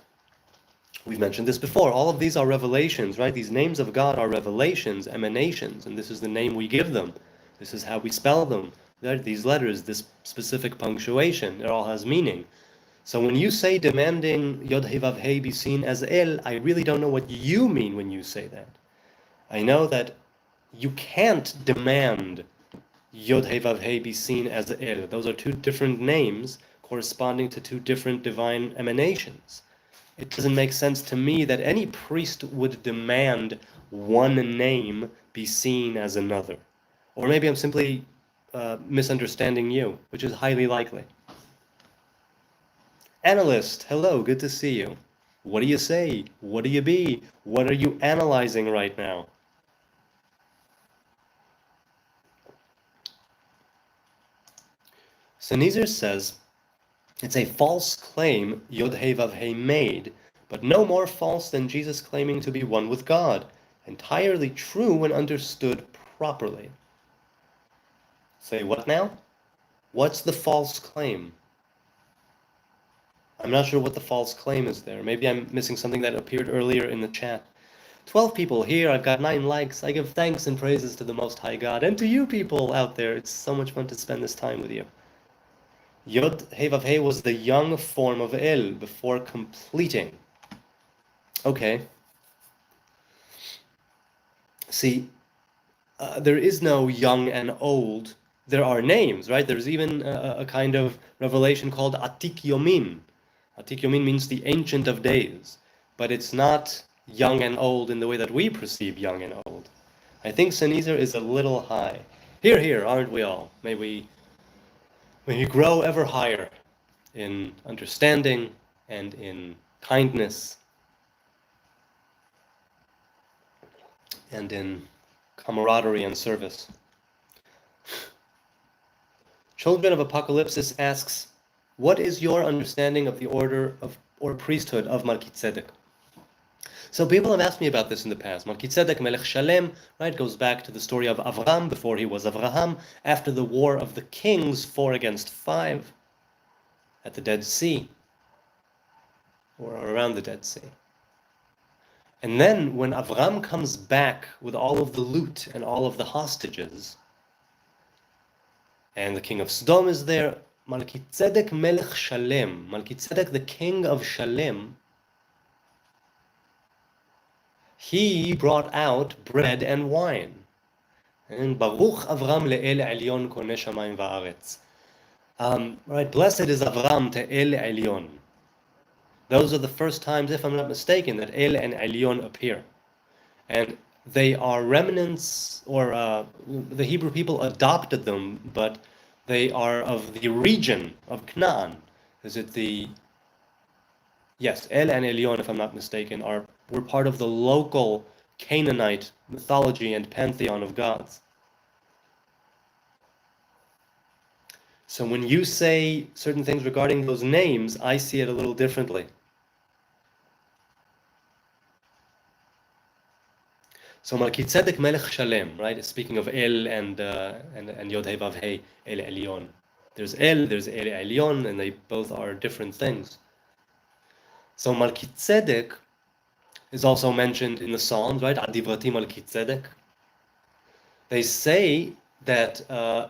we've mentioned this before. All of these are revelations, right? These names of God are revelations, emanations, and this is the name we give them. This is how we spell them. These letters, this specific punctuation, it all has meaning. So when you say demanding Yod He Vav He be seen as El, I really don't know what you mean when you say that. I know that you can't demand Yod He Vav He be seen as El. Those are two different names corresponding to two different divine emanations. It doesn't make sense to me that any priest would demand one name be seen as another. Or maybe I'm simply misunderstanding you, which is highly likely. Analyst, hello, good to see you. What do you say? What do you be? What are you analyzing right now? Sneezer says, it's a false claim Yod He Vav He made, but no more false than Jesus claiming to be one with God. Entirely true when understood properly. Say what now? What's the false claim? I'm not sure what the false claim is there. Maybe I'm missing something that appeared earlier in the chat. 12 people here, I've got 9 likes. I give thanks and praises to the Most High God and to you people out there. It's so much fun to spend this time with you. Yod He Vav He was the young form of El before completing. Okay. See, there is no young and old. There are names, right? There's even a kind of revelation called Atik Yomin. Atik Yomin means the Ancient of Days. But it's not young and old in the way that we perceive young and old. I think Sneezer is a little high. Here, aren't we all? May we grow ever higher in understanding and in kindness and in camaraderie and service. Children of Apocalypsis asks, what is your understanding of the order of or priesthood of Melchizedek? So people have asked me about this in the past. Melchizedek Melech Shalem, right, goes back to the story of Avram before he was Avraham, after the war of the kings 4 against 5 at the Dead Sea, or around the Dead Sea. And then when Avram comes back with all of the loot and all of the hostages, and the king of Sodom is there, Melchizedek Melech Shalem, Melchizedek the king of Shalem, he brought out bread and wine. And Baruch Avram le'el elyon koneh shamayim va'aretz. Right, blessed is Avram to El Elyon. Those are the first times, if I'm not mistaken, that El and Elyon appear. And they are remnants, or the Hebrew people adopted them, but they are of the region of Canaan. Is it the... Yes, El and Elyon, if I'm not mistaken, were part of the local Canaanite mythology and pantheon of gods. So when you say certain things regarding those names, I see it a little differently. So Melchizedek Melech Shalem, right? Speaking of El and Yod He Vav He, El Elyon. There's El, there's El Elyon, and they both are different things. So Melchizedek is also mentioned in the Psalms, right? Adivrati Melchizedek. They say that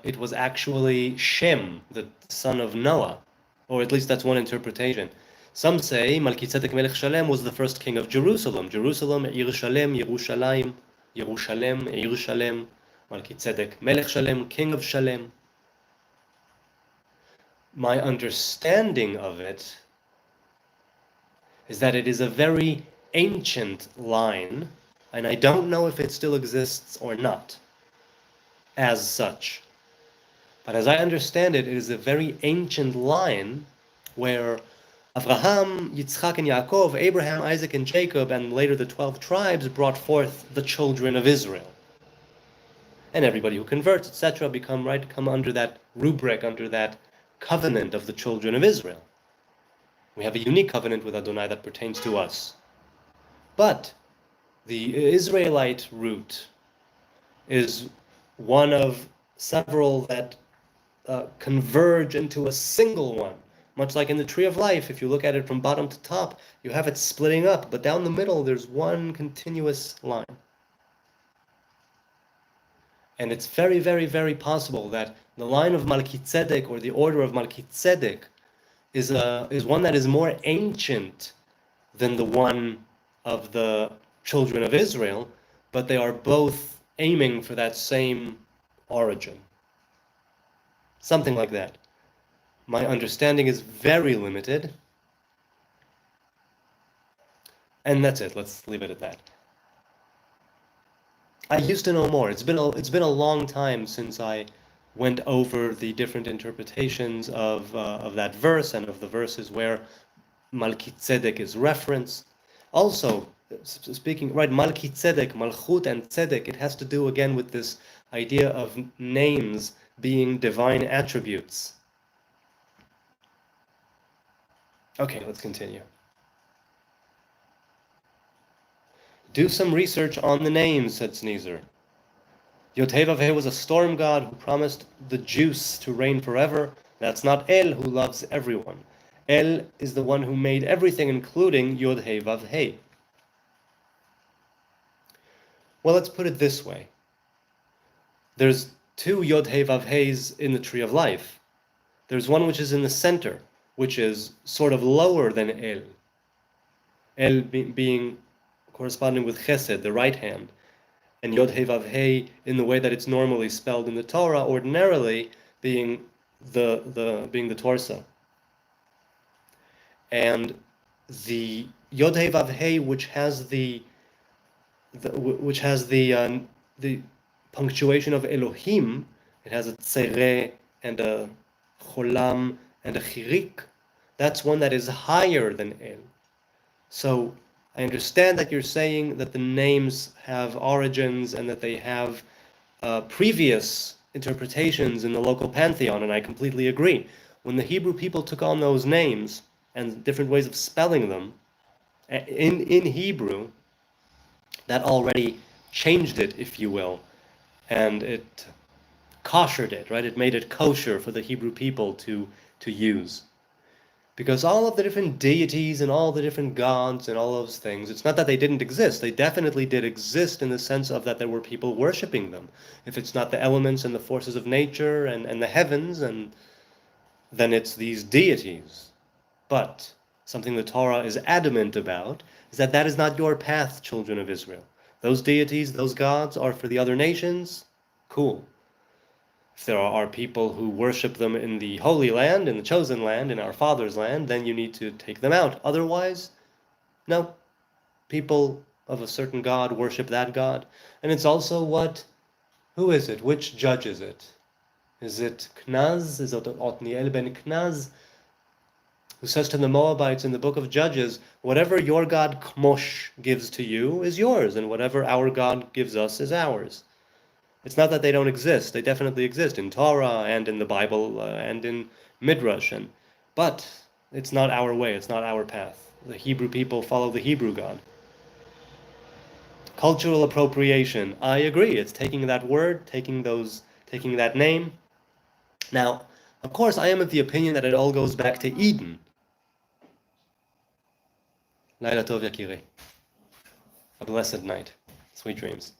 it was actually Shem, the son of Noah, or at least that's one interpretation. Some say Melchizedek Melech Shalem was the first king of Jerusalem. Jerusalem, Yerushalem, Yerushalayim, Yerushalem, Yerushalem, Melchizedek Melech Shalem, king of Shalem. My understanding of it is that it is a very ancient line, and I don't know if it still exists or not as such. But as I understand it, it is a very ancient line where Avraham, Yitzchak, and Yaakov, Abraham, Isaac, and Jacob, and later the 12 tribes brought forth the children of Israel. And everybody who converts, etc., come under that rubric, under that covenant of the children of Israel. We have a unique covenant with Adonai that pertains to us. But the Israelite root is one of several that converge into a single one. Much like in the tree of life, if you look at it from bottom to top, you have it splitting up, but down the middle there's one continuous line. And it's very, very, very possible that the line of Melchizedek, or the order of Melchizedek, is one that is more ancient than the one of the children of Israel, but they are both aiming for that same origin. Something like that. My understanding is very limited. And that's it. Let's leave it at that. I used to know more. It's been a long time since I went over the different interpretations of that verse and of the verses where Melchizedek is referenced. Also, speaking, right, Melchizedek, Malchut, and Tzedek, it has to do again with this idea of names being divine attributes. Okay, let's continue. Do some research on the names, said Sneezer. Yod-Heh-Vav-Heh was a storm god who promised the juice to reign forever. That's not El, who loves everyone. El is the one who made everything, including Yod-Heh-Vav-Heh. Well, let's put it this way. There's two Yod-Heh-Vav-Hehs in the Tree of Life. There's one which is in the center, which is sort of lower than El. El being corresponding with Chesed, the right hand, and Yod-Heh-Vav-Heh in the way that it's normally spelled in the Torah, ordinarily being the torso. And the Yod-Heh-Vav-Heh, which has the punctuation of Elohim, it has a tzere and a cholam and a chirik. That's one that is higher than El. So I understand that you're saying that the names have origins and that they have previous interpretations in the local pantheon, and I completely agree. When the Hebrew people took on those names and different ways of spelling them in Hebrew, that already changed it, if you will, and it koshered it, right? It made it kosher for the Hebrew people to use. Because all of the different deities and all the different gods and all those things, it's not that they didn't exist. They definitely did exist in the sense of that there were people worshiping them. If it's not the elements and the forces of nature and the heavens, and then it's these deities. But something the Torah is adamant about is that that is not your path, children of Israel. Those deities, those gods are for the other nations. Cool. If there are people who worship them in the Holy Land, in the chosen land, in our Father's land, then you need to take them out. Otherwise, no. People of a certain God worship that God. And it's also who is it? Which judge is it? Is it Knaz? Is it Otniel ben Knaz? Who says to the Moabites in the book of Judges, whatever your God Kmosh gives to you is yours, and whatever our God gives us is ours. It's not that they don't exist. They definitely exist in Torah and in the Bible and in Midrash. But it's not our way. It's not our path. The Hebrew people follow the Hebrew God. Cultural appropriation. I agree. It's taking that word, taking that name. Now, of course, I am of the opinion that it all goes back to Eden. Laila Tov Yakirei. A blessed night. Sweet dreams.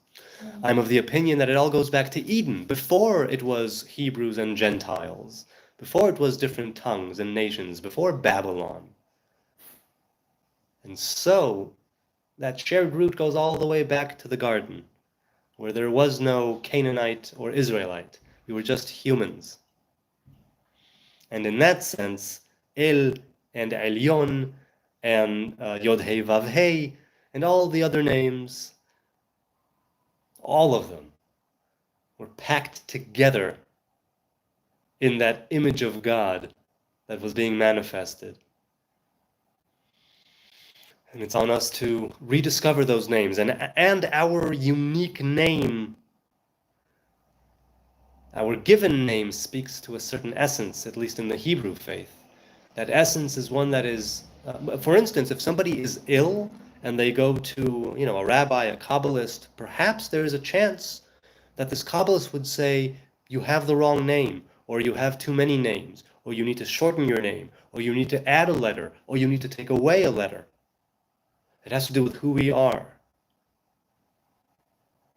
I'm of the opinion that it all goes back to Eden, before it was Hebrews and Gentiles, before it was different tongues and nations, before Babylon. And so, that shared root goes all the way back to the garden, where there was no Canaanite or Israelite. We were just humans. And in that sense, El and Elyon and Yod-Heh Vav-Heh and all the other names, all of them were packed together in that image of God that was being manifested. And it's on us to rediscover those names, and our unique name, our given name, speaks to a certain essence, at least in the Hebrew faith. That essence is one that is, for instance, if somebody is ill and they go to, a rabbi, a Kabbalist, perhaps there is a chance that this Kabbalist would say, you have the wrong name, or you have too many names, or you need to shorten your name, or you need to add a letter, or you need to take away a letter. It has to do with who we are.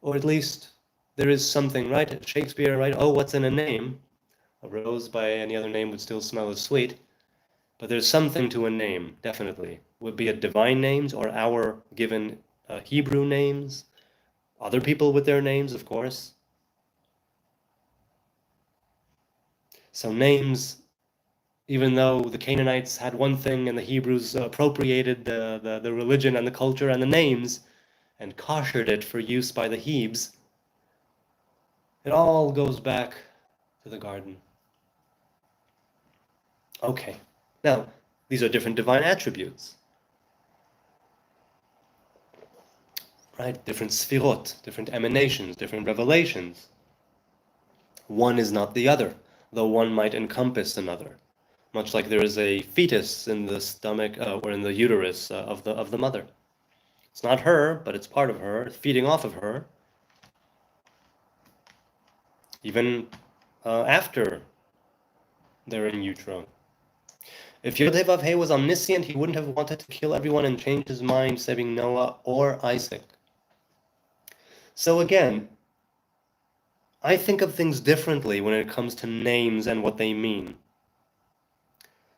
Or at least there is something, right? Shakespeare, right? Oh, what's in a name? A rose by any other name would still smell as sweet. But there's something to a name, definitely. Would be it divine names or our given Hebrew names. Other people with their names, of course. So names, even though the Canaanites had one thing and the Hebrews appropriated the religion and the culture and the names and koshered it for use by the Hebes, it all goes back to the garden. Okay, now, these are different divine attributes. Right? Different sfirot, different emanations, different revelations. One is not the other, though one might encompass another. Much like there is a fetus in the stomach or in the uterus of the mother. It's not her, but it's part of her, feeding off of her. Even after they're in utero. If Yod-Heh Vav-Heh was omniscient, he wouldn't have wanted to kill everyone and change his mind, saving Noah or Isaac. So again, I think of things differently when it comes to names and what they mean.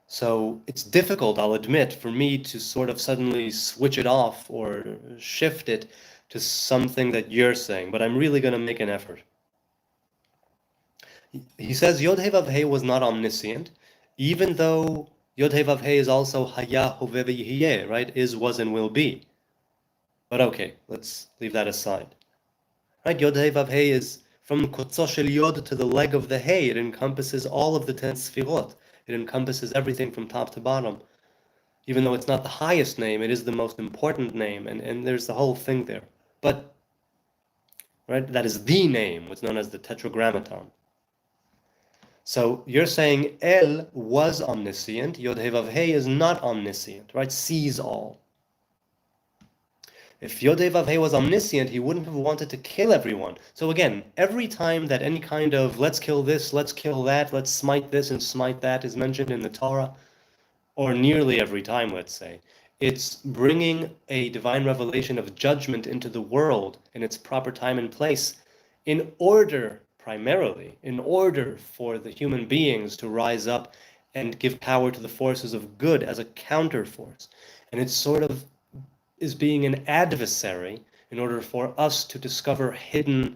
So it's difficult, I'll admit, for me to sort of suddenly switch it off or shift it to something that you're saying, but I'm really going to make an effort. He says Yod-Heh Vav-Heh was not omniscient, even though Yod-Heh Vav-Heh is also Haya, Hoveh, V'Yihyeh, right? Is, was, and will be. But okay, let's leave that aside. Right? Yod-Heh Vav-Heh is from Kotzo Shel Yod to the leg of the Hey. It encompasses all of the 10 Sfirot. It encompasses everything from top to bottom. Even though it's not the highest name, it is the most important name, and there's the whole thing there. But, right, that is the name, what's known as the Tetragrammaton. So you're saying El was omniscient, Yod-Heh Vav-Heh is not omniscient, right? Sees all. If Yod-Heh Vav-Heh was omniscient, he wouldn't have wanted to kill everyone. So again, every time that any kind of let's kill this, let's kill that, let's smite this and smite that is mentioned in the Torah, or nearly every time, let's say, it's bringing a divine revelation of judgment into the world in its proper time and place in order, primarily, in order for the human beings to rise up and give power to the forces of good as a counterforce. And it's sort of is being an adversary in order for us to discover hidden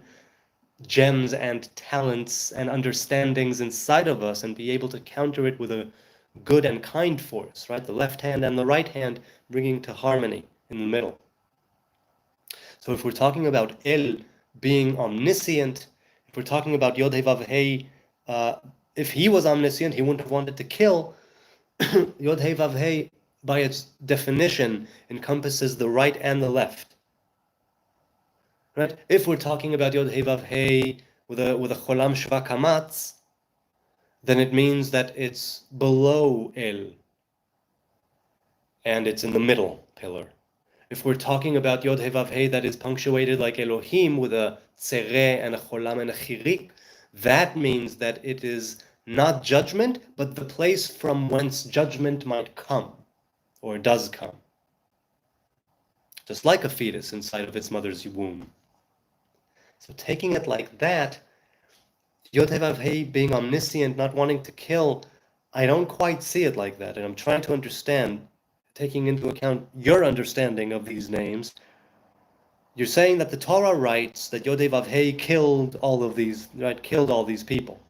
gems and talents and understandings inside of us and be able to counter it with a good and kind force, right? The left hand and the right hand bringing to harmony in the middle. So if we're talking about El being omniscient, if we're talking about Yod-Heh Vav-Heh, if he was omniscient, he wouldn't have wanted to kill. Yod-Heh Vav-Heh, by its definition, encompasses the right and the left. Right? If we're talking about Yod-Heh Vav-Heh with a Cholam Shva Kamatz, then it means that it's below El, and it's in the middle pillar. If we're talking about Yod-Heh Vav-Heh that is punctuated like Elohim with a Tzereh and a Cholam and a Chirik, that means that it is not judgment, but the place from whence judgment might come, or does come. Just like a fetus inside of its mother's womb. So taking it like that, Yod-Heh-Vav-Heh being omniscient, not wanting to kill, I don't quite see it like that. And I'm trying to understand, taking into account your understanding of these names. You're saying that the Torah writes that Yod-Heh-Vav-Heh killed all of these, right, killed all these people.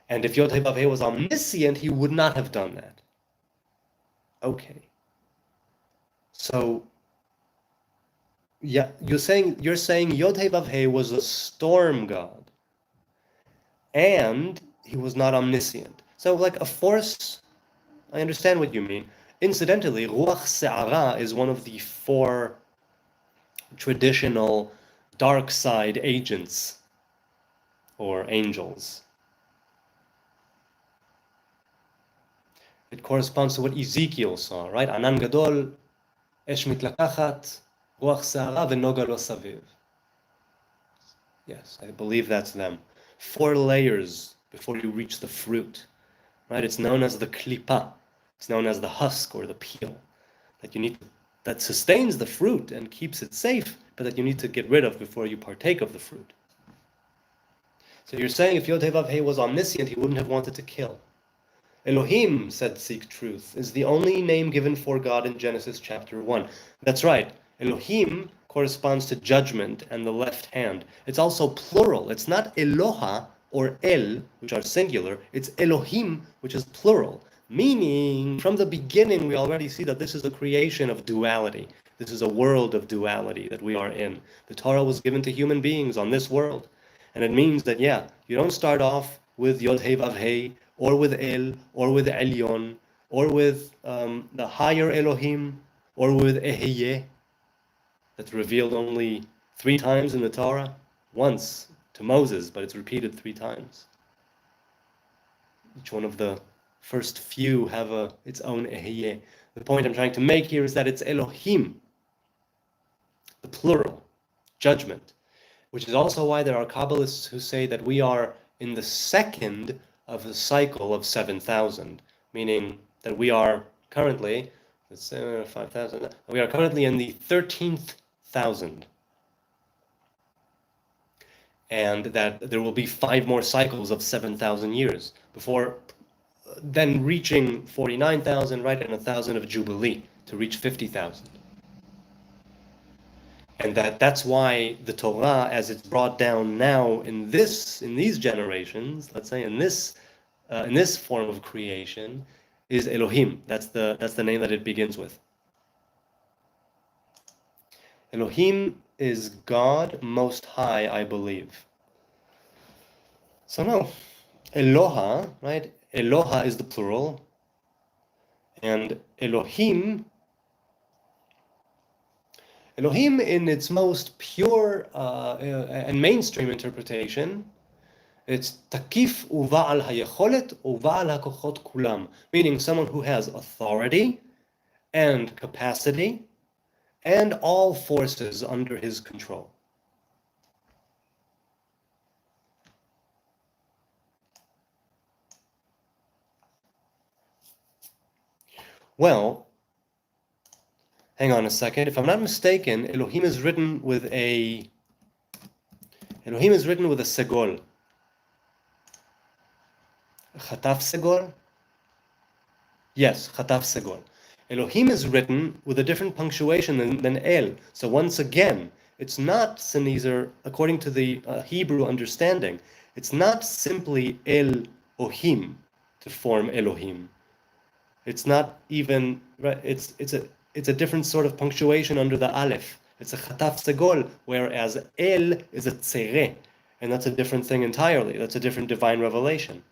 And if Yod-Heh-Vav-Heh was omniscient, he would not have done that. Okay. So, yeah, you're saying Yod-Heh-Vav-Heh was a storm god, and he was not omniscient. So, like a force, I understand what you mean. Incidentally, Ruach Se'ara is one of the 4 traditional dark side agents or angels. It corresponds to what Ezekiel saw, right? Anan Gadol, Esh Mitlakachat, Ruach Se'ara, V'Noga Lo Saviv. Yes, I believe that's them. 4 layers before you reach the fruit, right? It's known as the klipa. It's known as the husk or the peel that you need to, that sustains the fruit and keeps it safe, but that you need to get rid of before you partake of the fruit. So you're saying if Yod-Heh-Vav-Heh was omniscient, he wouldn't have wanted to kill. Elohim, said Seek Truth, is the only name given for God in Genesis chapter 1. That's right. Elohim corresponds to judgment and the left hand. It's also plural. It's not Eloha or El, which are singular. It's Elohim, which is plural. Meaning, from the beginning, we already see that this is a creation of duality. This is a world of duality that we are in. The Torah was given to human beings on this world. And it means that, yeah, you don't start off with Yod-Heh-Vav-Heh, or with El, or with Elyon, or with the higher Elohim, or with Ehyeh, that's revealed only 3 times in the Torah. Once to Moses, but it's repeated 3 times. Each one of the first few have its own Ehyeh. The point I'm trying to make here is that it's Elohim, the plural, judgment, which is also why there are Kabbalists who say that we are in the second of the cycle of 7,000, meaning that we are currently, 5,000, we are currently in the 13th thousand, and that there will be 5 more cycles of 7,000 years before then reaching 49,000, right, and 1,000 of Jubilee to reach 50,000. And that's why the Torah, as it's brought down now in these generations, let's say in this form of creation, is Elohim. That's the name that it begins with. Elohim is God Most High, I believe. So no, Eloha, right? Eloha is the plural, and Elohim in its most pure and mainstream interpretation, it's takif uva'al hayecholet uva'al hakochot kulam, meaning someone who has authority and capacity and all forces under his control. Well, hang on a second. If I'm not mistaken, Elohim is written with a segol. Chataf segol? Yes, Chataf segol. Elohim is written with a different punctuation than El. So once again, it's not, Sennheiser, according to the Hebrew understanding, it's not simply El-Ohim to form Elohim. It's not even, right, it's a different sort of punctuation under the Aleph. It's a Chataf segol, whereas El is a Tzere, and that's a different thing entirely. That's a different divine revelation.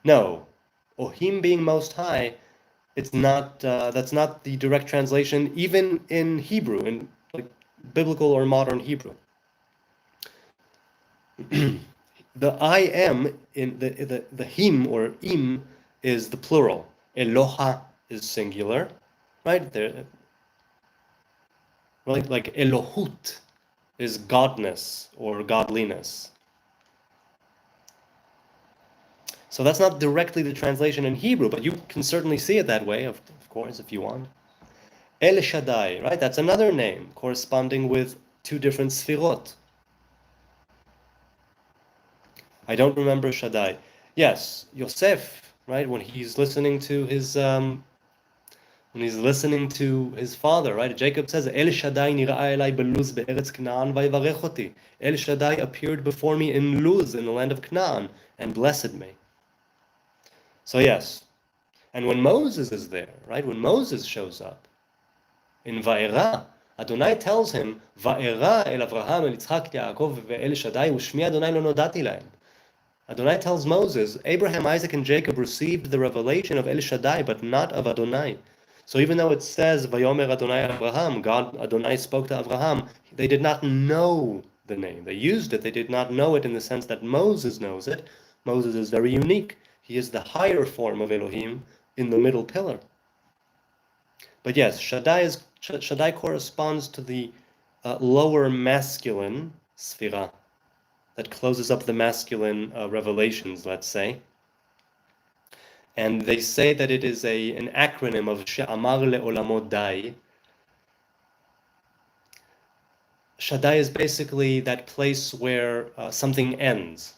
No, Ohim being Most High, it's not. That's not the direct translation, even in Hebrew, in like biblical or modern Hebrew. The I am in the him or im is the plural. Eloha is singular, right? There, right? Like Elohut is godness or godliness. So that's not directly the translation in Hebrew, but you can certainly see it that way, of course, if you want. El Shaddai, right? That's another name corresponding with two different sfirot. I don't remember Shaddai. Yes, Yosef, right? When he's listening to his father, right? Jacob says, El Shaddai nira'a elai beluz be'eretz Knaan vayvarech oti. El Shaddai appeared before me in Luz, in the land of Canaan, and blessed me. So yes, and when Moses is there, right? When Moses shows up in Va'era, Adonai tells him, Va'era el Avraham el Yitzchak Yaakov ve'el Shaddai u'shmi Adonai lo nodati lahem. Adonai tells Moses, Abraham, Isaac, and Jacob received the revelation of El Shaddai, but not of Adonai. So even though it says, Vayomer Adonai Abraham, God, Adonai spoke to Abraham, they did not know the name. They used it, they did not know it in the sense that Moses knows it. Moses is very unique. He is the higher form of Elohim in the middle pillar. But yes, Shaddai corresponds to the lower masculine sphira that closes up the masculine revelations, let's say. And they say that it is an acronym of She'amar le'olamo dai. Shaddai is basically that place where something ends.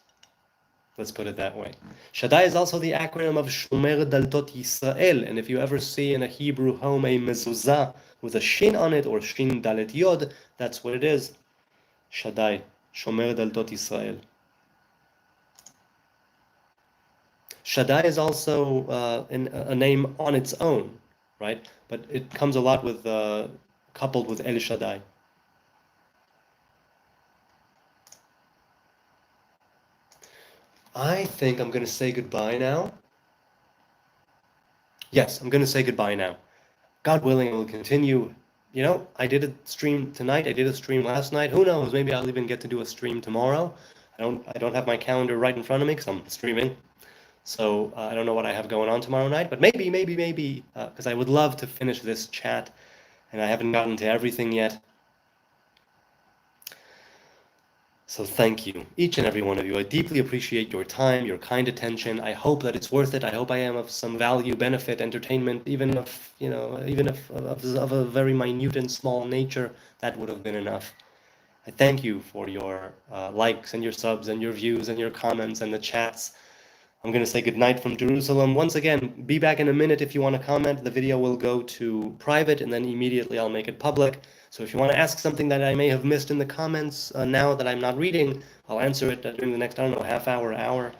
Let's put it that way. Shaddai is also the acronym of Shomer Daltot Yisrael. And if you ever see in a Hebrew home a mezuzah with a shin on it or shin dalet yod, that's what it is. Shaddai, Shomer Daltot Yisrael. Shaddai is also a name on its own, right? But it comes a lot with coupled with El Shaddai. I think I'm going to say goodbye now. Yes, I'm going to say goodbye now. God willing, I will continue. You know, I did a stream tonight. I did a stream last night. Who knows? Maybe I'll even get to do a stream tomorrow. I don't have my calendar right in front of me because I'm streaming. So I don't know what I have going on tomorrow night, but maybe, because I would love to finish this chat, and I haven't gotten to everything yet. So thank you, each and every one of you. I deeply appreciate your time, your kind attention. I hope that it's worth it. I hope I am of some value, benefit, entertainment, even if of a very minute and small nature, that would have been enough. I thank you for your likes and your subs and your views and your comments and the chats. I'm going to say goodnight from Jerusalem. Once again, be back in a minute if you want to comment. The video will go to private, and then immediately I'll make it public. So if you want to ask something that I may have missed in the comments now that I'm not reading, I'll answer it during the next, I don't know, half hour, hour.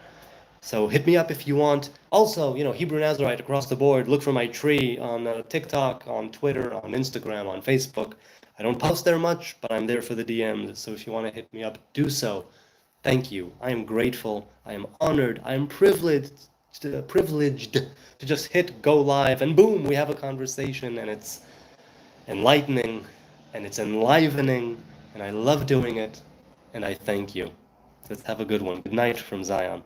So hit me up if you want. Also, Hebrew Nazarite across the board. Look for my tree on TikTok, on Twitter, on Instagram, on Facebook. I don't post there much, but I'm there for the DMs. So if you want to hit me up, do so. Thank you. I am grateful. I am honored. I am privileged to just hit go live, and boom, we have a conversation, and it's enlightening, and it's enlivening, and I love doing it, and I thank you. Let's have a good one. Good night from Zion.